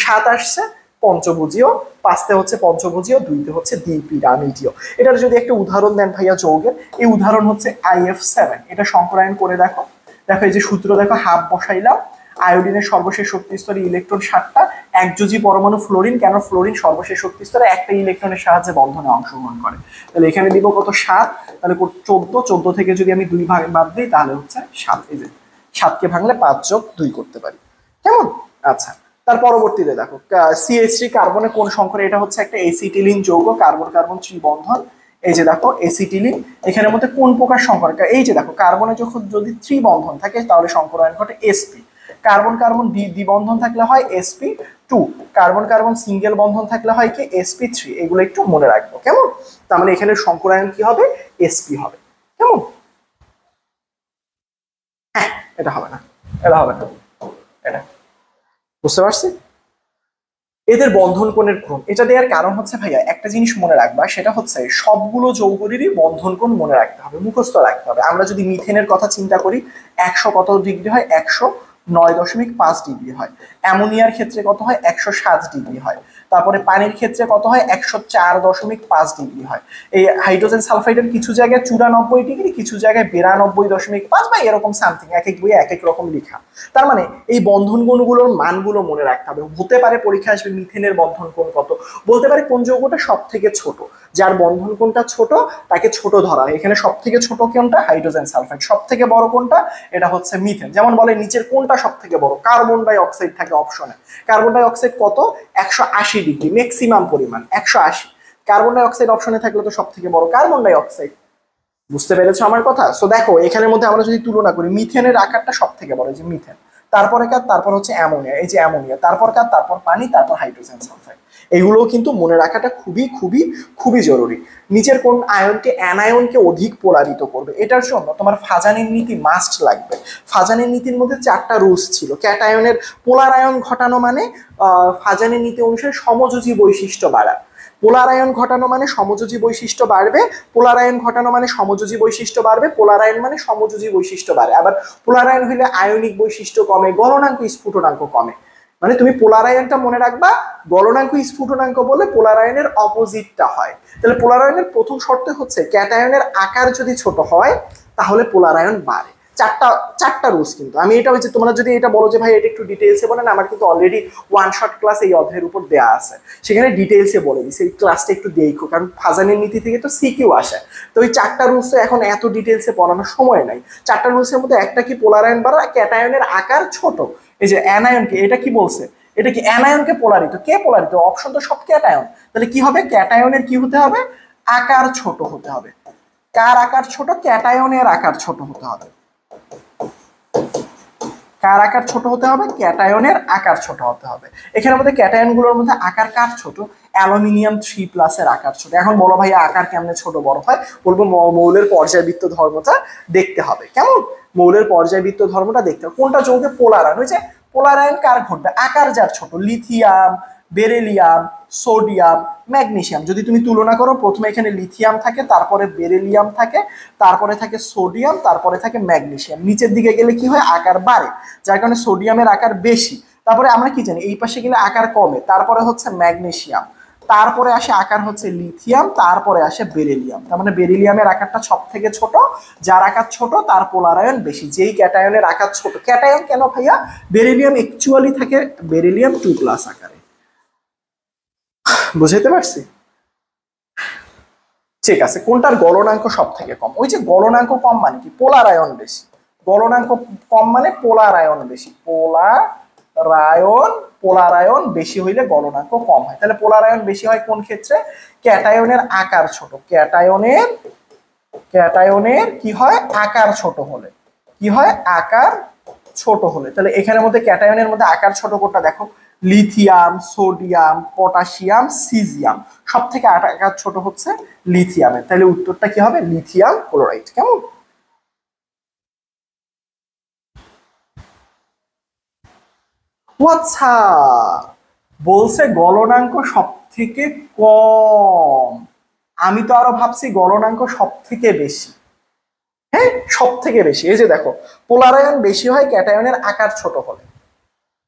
S1: 7 আসছে পঞ্চভুজীয়, 5তে হচ্ছে পঞ্চভুজীয়, 2তে হচ্ছে দ্বিপিরামিডীয়। এটার যদি একটা উদাহরণ দেন ভাইয়া যৌগের, এই উদাহরণ হচ্ছে IF7। এটা সংকরায়ন করে দেখো। দেখো এই যে সূত্র, দেখো হাফ বসাইলাম। আয়োডিনের সর্বশেষ শক্তি স্তরে ইলেকট্রন 7টা। একযোজী পরমাণু ফ্লোরিন। কেন? ফ্লোরিন সর্বশেষ শক্তি স্তরে একটা ইলেকট্রনের সাহায্যে বন্ধনে অংশগ্রহণ করে। তাহলে এখানে দিব কত? 7। তাহলে 14। 14 থেকে যদি আমি 2 ভাগ বাদ দিই, তাহলে হচ্ছে 7। এই যে 7কে ভাঙলে 5 যোগ 2 করতে পারি। কেমন? আচ্ছা, তার পরবর্তীতে দেখো CH3 কার্বনে কোন সংকরে? এটা হচ্ছে একটা এসিটিলিন যৌগ, কার্বন কার্বন ত্রিবন্ধন। এই যে দেখো এসিটিলিন, এখানের মধ্যে কোন প্রকার সংকরণ, এই যে দেখো কার্বনে যখন যদি 3 বন্ধন থাকে তাহলে সংকরায়ন ঘটে sp, কার্বন কার্বন দ্বিবন্ধন থাকলে হয় sp2, কার্বন কার্বন সিঙ্গেল বন্ধন থাকলে হয় কি sp3। এগুলো একটু মনে রাখবো কেমন। তার মানে এখানে সংকরায়ন কি হবে, sp হবে কেমন। হ্যাঁ এটা হবে না, এটা হবে না, এটা বুঝতে পারছি। এদের বন্ধন কোণের ক্রম, এটা দেওয়ার কারণ হচ্ছে ভাইয়া একটা জিনিস মনে রাখবা, সেটা হচ্ছে সবগুলো যৌগেরই বন্ধন কোণ মনে রাখতে হবে, মুখস্থ রাখতে হবে। আমরা যদি মিথেনের কথা চিন্তা করি 100 কত ডিগ্রি হয়, 109.5 ডিগ্রি হয়। অ্যামোনিয়ার ক্ষেত্রে কত হয়, 107 ডিগ্রি হয়। তারপরে পানির ক্ষেত্রে কত হয়, 104.5 ডিগ্রি হয়। এই হাইড্রোজেন সালফাইডের কিছু জায়গায় 94 ডিগ্রি, কিছু জায়গায় 92.5 বা এরকম সামথিং, এক এক বইয়ে এক এক রকম লেখা। তার মানে এই বন্ধন কোণগুলোর মানগুলো মনে রাখতে হবে। হতে পারে পরীক্ষা আসবে মিথেনের বন্ধন কোণ কত, বলতে পারে কোন যৌগটা সব থেকে ছোট, যার বন্ধন কোণটা ছোট তাকে ছোট ধরা হয়। এখানে সব থেকে ছোট কোনটা, হাইড্রোজেন সালফাইড। সব থেকে বড় কোনটা, এটা হচ্ছে মিথেন। যেমন বলে নিচের কোনটা সব থেকে বড়, কার্বন ডাই অক্সাইড থাকে অপশনে। কার্বন ডাই অক্সাইড কত, 180 ডিগ্রি ম্যাক্সিমাম পরিমাণ 180। কার্বন ডাই অক্সাইড অপশনে থাকলে তো সব থেকে বড় কার্বন ডাই অক্সাইড। বুঝতে পেরেছো আমার কথা। সো দেখো এখানের মধ্যে আমরা যদি তুলনা করি, মিথেনের আকারটা সব থেকে বড়, যে মিথেন, তারপরে কার, তারপর হচ্ছে অ্যামোনিয়া, এই যে অ্যামোনিয়া, তারপর কার, তারপর পানি, তারপর হাইড্রোজেন সালফাইড। এগুলোও কিন্তু মনে রাখাটা খুবই খুবই খুবই জরুরি। নিচের কোন আয়নটি অ্যানায়নকে অধিক পোলারিত করবে, এটার জন্য তোমার ফাজানের নীতি মাস্ট লাগবে। ফাজানের নীতির মধ্যে 4টা রুলস ছিল। ক্যাটায়নের পোলারায়ন ঘটানো মানে ফাজানের নীতি অনুসারে সমযোজী বৈশিষ্ট্য বাড়া। পোলারায়ন ঘটানো মানে সমযোজী বৈশিষ্ট্য বাড়বে, পোলারায়ন ঘটানো মানে সমযোজী বৈশিষ্ট্য বাড়বে, পোলারায়ন মানে সমযোজী বৈশিষ্ট্য বাড়ে। আবার পোলারায়ন হইলে আয়নিক বৈশিষ্ট্য কমে, গলনাঙ্ক স্ফুটনাঙ্ক কমে। মানে তুমি পোলারায়নটা মনে রাখবা, গলনাঙ্ক স্ফুটনাঙ্ক বলে পোলারায়নের অপোজিটটা হয়। তাহলে পোলারায়নের প্রথম শর্ত হচ্ছে ক্যাটায়নের আকার যদি ছোট হয় তাহলে পোলারায়ন বাড়ে। চারটা রুলস কিন্তু। আমি এটা হচ্ছে, তোমরা যদি এটা বলো যে ভাই এটা একটু ডিটেইলসে বলেন, আমার কিন্তু অলরেডি ওয়ান শট ক্লাস এই অধ্যায়ের উপর দেয়া আছে, সেখানে ডিটেইলসে বলে দিছি। এই ক্লাসটা একটু দেখো, কারণ ফাজানের নীতি থেকে তো সিকিউ আসে। তো ওই 4টা রুলস তো এখন এত ডিটেইলসে পড়ানোর সময় নাই। 4টা রুলসের মধ্যে একটা কি, পোলারায়ন বাড়া, ক্যাটায়নের আকার ছোট। এই যে অ্যানায়নকে, এটা কি বলছে, এটা কি অ্যানায়নকে পোলারিত, কে পোলারিত, অপশন তো সব ক্যাটায়ন। তাহলে কি হবে, ক্যাটায়নের কি হতে হবে, আকার ছোট হতে হবে। কার আকার ছোট, ক্যাটায়নের আকার ছোট হতে হবে। কার আকার ছোট হতে হবে, ক্যাটায়নের আকার ছোট হতে হবে। এখানের মধ্যে ক্যাটায়নগুলোর মধ্যে আকার কার ছোট, অ্যালুমিনিয়াম 3+ এর আকার ছোট। এখন বলো ভাইয়া আকার কেমনে ছোট বড় হয়, বলবো মৌলের পর্যায়বৃত্ত ধর্মটা দেখতে হবে। কেমন, মৌলের পর্যায়বৃত্ত ধর্মটা দেখতে হবে। কোনটা যৌগে পোলারায়ন হয়েছে, পোলারায়ন কার ঘটবে, আকার যার ছোট, লিথিয়াম, বেরিলিয়াম, সোডিয়াম, ম্যাগনেসিয়াম। যদি তুমি তুলনা করো, প্রথমে এখানে লিথিয়াম থাকে, তারপরে বেরিলিয়াম থাকে, তারপরে থাকে সোডিয়াম, তারপরে থাকে ম্যাগনেসিয়াম। নিচের দিকে গেলে কি হয়, আকার বাড়ে, যার কারণে সোডিয়ামের আকার বেশি। তারপরে আমরা কি জানি, এই পাশে গেলে আকার কমে, তারপরে হচ্ছে ম্যাগনেসিয়াম, তারপরে আসে আকার হচ্ছে লিথিয়াম, তারপরে আসে বেরিলিয়াম। তার মানে বেরিলিয়ামের আকারটা সব থেকে ছোট, যার আকার ছোট তার পোলারায়ন বেশি। যেই ক্যাটায়নের আকার ছোট, ক্যাটায়ন কেন ভাইয়া, বেরিলিয়াম অ্যাকচুয়ালি থাকে বেরিলিয়াম 2+ আকারে। বুঝাইতে পারছি, ঠিক আছে। কোনটার গলনাঙ্ক সব থেকে কম, ওই যে গলনাঙ্ক কম মানে কি, পোলারায়ন বেশি। গলনাঙ্ক কম মানে পোলারায়ন বেশি, পোলারায়ন বেশি হইলে গলনাঙ্ক কম হয়। তাহলে পোলারায়ন বেশি হয় কোন ক্ষেত্রে, ক্যাটায়নের আকার ছোট, ক্যাটায়নের কি হয়, আকার ছোট হলে। কি হয়, আকার ছোট হলে। তাহলে এখানের মধ্যে ক্যাটায়নের মধ্যে আকার ছোট কোনটা দেখো, লিথিয়াম, সোডিয়াম, পটাশিয়াম, সিজিয়াম। সব থেকে আকার ছোট হচ্ছে লিথিয়ামের। তাহলে উত্তরটা কি হবে, লিথিয়াম ক্লোরাইড। কেমন, আচ্ছা বলছে গলনাঙ্ক সব থেকে কম, আমি তো আরো ভাবছি গলনাঙ্ক সব থেকে বেশি। হ্যাঁ সব থেকে বেশি। এই যে দেখো পোলারায়ন বেশি হয় ক্যাটায়নের আকার ছোট হলে।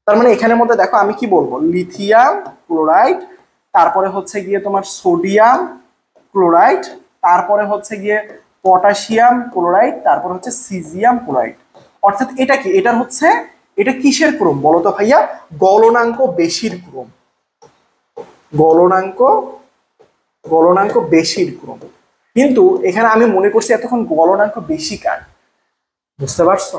S1: তার মানে এখানের মধ্যে দেখো আমি কি বলবো, লিথিয়াম ক্লোরাইড, তারপরে হচ্ছে গিয়ে তোমার সোডিয়াম ক্লোরাইড, তারপরে হচ্ছে গিয়ে পটাশিয়াম ক্লোরাইড, তারপর হচ্ছে সিজিয়াম ক্লোরাইড। অর্থাৎ এটা কি, এটা হচ্ছে, এটা কিসের ক্রম বলতো ভাইয়া, গলনাঙ্ক বেশির ক্রম, গলনাঙ্ক বেশির ক্রম। কিন্তু এখানে আমি মনে করছি এতক্ষণ গলনাঙ্ক বেশি কার, বুঝতে পারছো।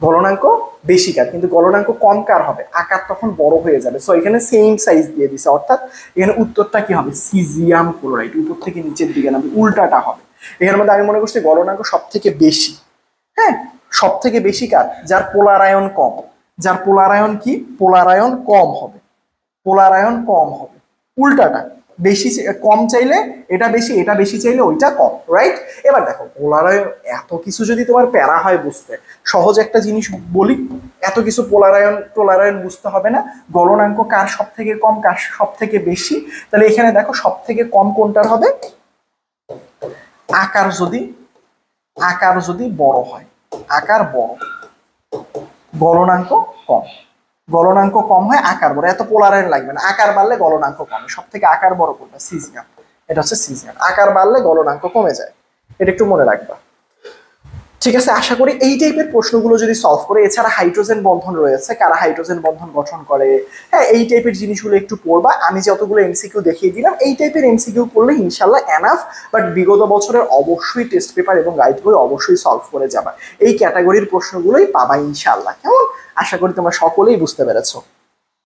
S1: গলনাঙ্ক বেশি কার, কিন্তু গলনাঙ্ক কম কার হবে, আকার তখন বড় হয়ে যাবে। সো এখানে সেম সাইজ দিয়ে দিছে, অর্থাৎ এখানে উত্তরটা কি হবে, সিজিয়াম ক্লোরাইড। উপর থেকে নিচের দিকে নামবে, উল্টাটা হবে। এর মধ্যে আমি মনে করছি গলনাঙ্ক সব থেকে বেশি, হ্যাঁ সব থেকে বেশি কার, যার পোলার আয়ন কম, যার পোলার আয়ন কি, পোলার আয়ন কম হবে, পোলার আয়ন কম হবে। উল্টাটা, বেশি কম চাইলে এটা বেশি, এটা বেশি চাইলে ওইটা কম, রাইট? এবার দেখো পোলার আয়ন এত কিছু যদি তোমার প্যারা হয় বুঝতে, সহজ একটা জিনিস বলি, এত কিছু পোলার আয়ন টোলার আয়ন বুঝতে হবে না। গলনাঙ্ক কার সব থেকে কম, কার সব থেকে বেশি, তাহলে এখানে দেখো সব থেকে কম কোনটার হবে, আকার যদি, আকার যদি বড় হয়, আকার বড়, গলনাঙ্ক কম, গলনাঙ্ক কম হয় আকার বড়, এত পোলার আয়ন লাগবে না, আকার বাড়লে গলনাঙ্ক কমে। সব থেকে আকার বড় কোনটা, সিজিয়াম, এটা হচ্ছে সিজিয়াম। আকার বাড়লে গলনাঙ্ক কমে যায়, এটা একটু মনে রাখবা। ঠিক আছে, আশা করি এই টাইপের প্রশ্নগুলো যদি সলভ করে, এছাড়া হাইড্রোজেন বন্ধন রয়েছে, কারা হাইড্রোজেন বন্ধন গঠন করে, হ্যাঁ এই টাইপের জিনিসগুলো একটু পড়বা। আমি যতগুলো এমসিকিউ দেখিয়ে দিলাম এই টাইপের এমসিকিউ পড়লে ইনশাল্লাহ এনাফ, বাট বিগত বছরের অবশ্যই টেস্ট পেপার এবং গাইড বই অবশ্যই সলভ করে যাবা। এই ক্যাটাগরির প্রশ্নগুলোই পাবা ইনশাল্লাহ। কেমন, আশা করি তোমরা সকলেই বুঝতে পেরেছো।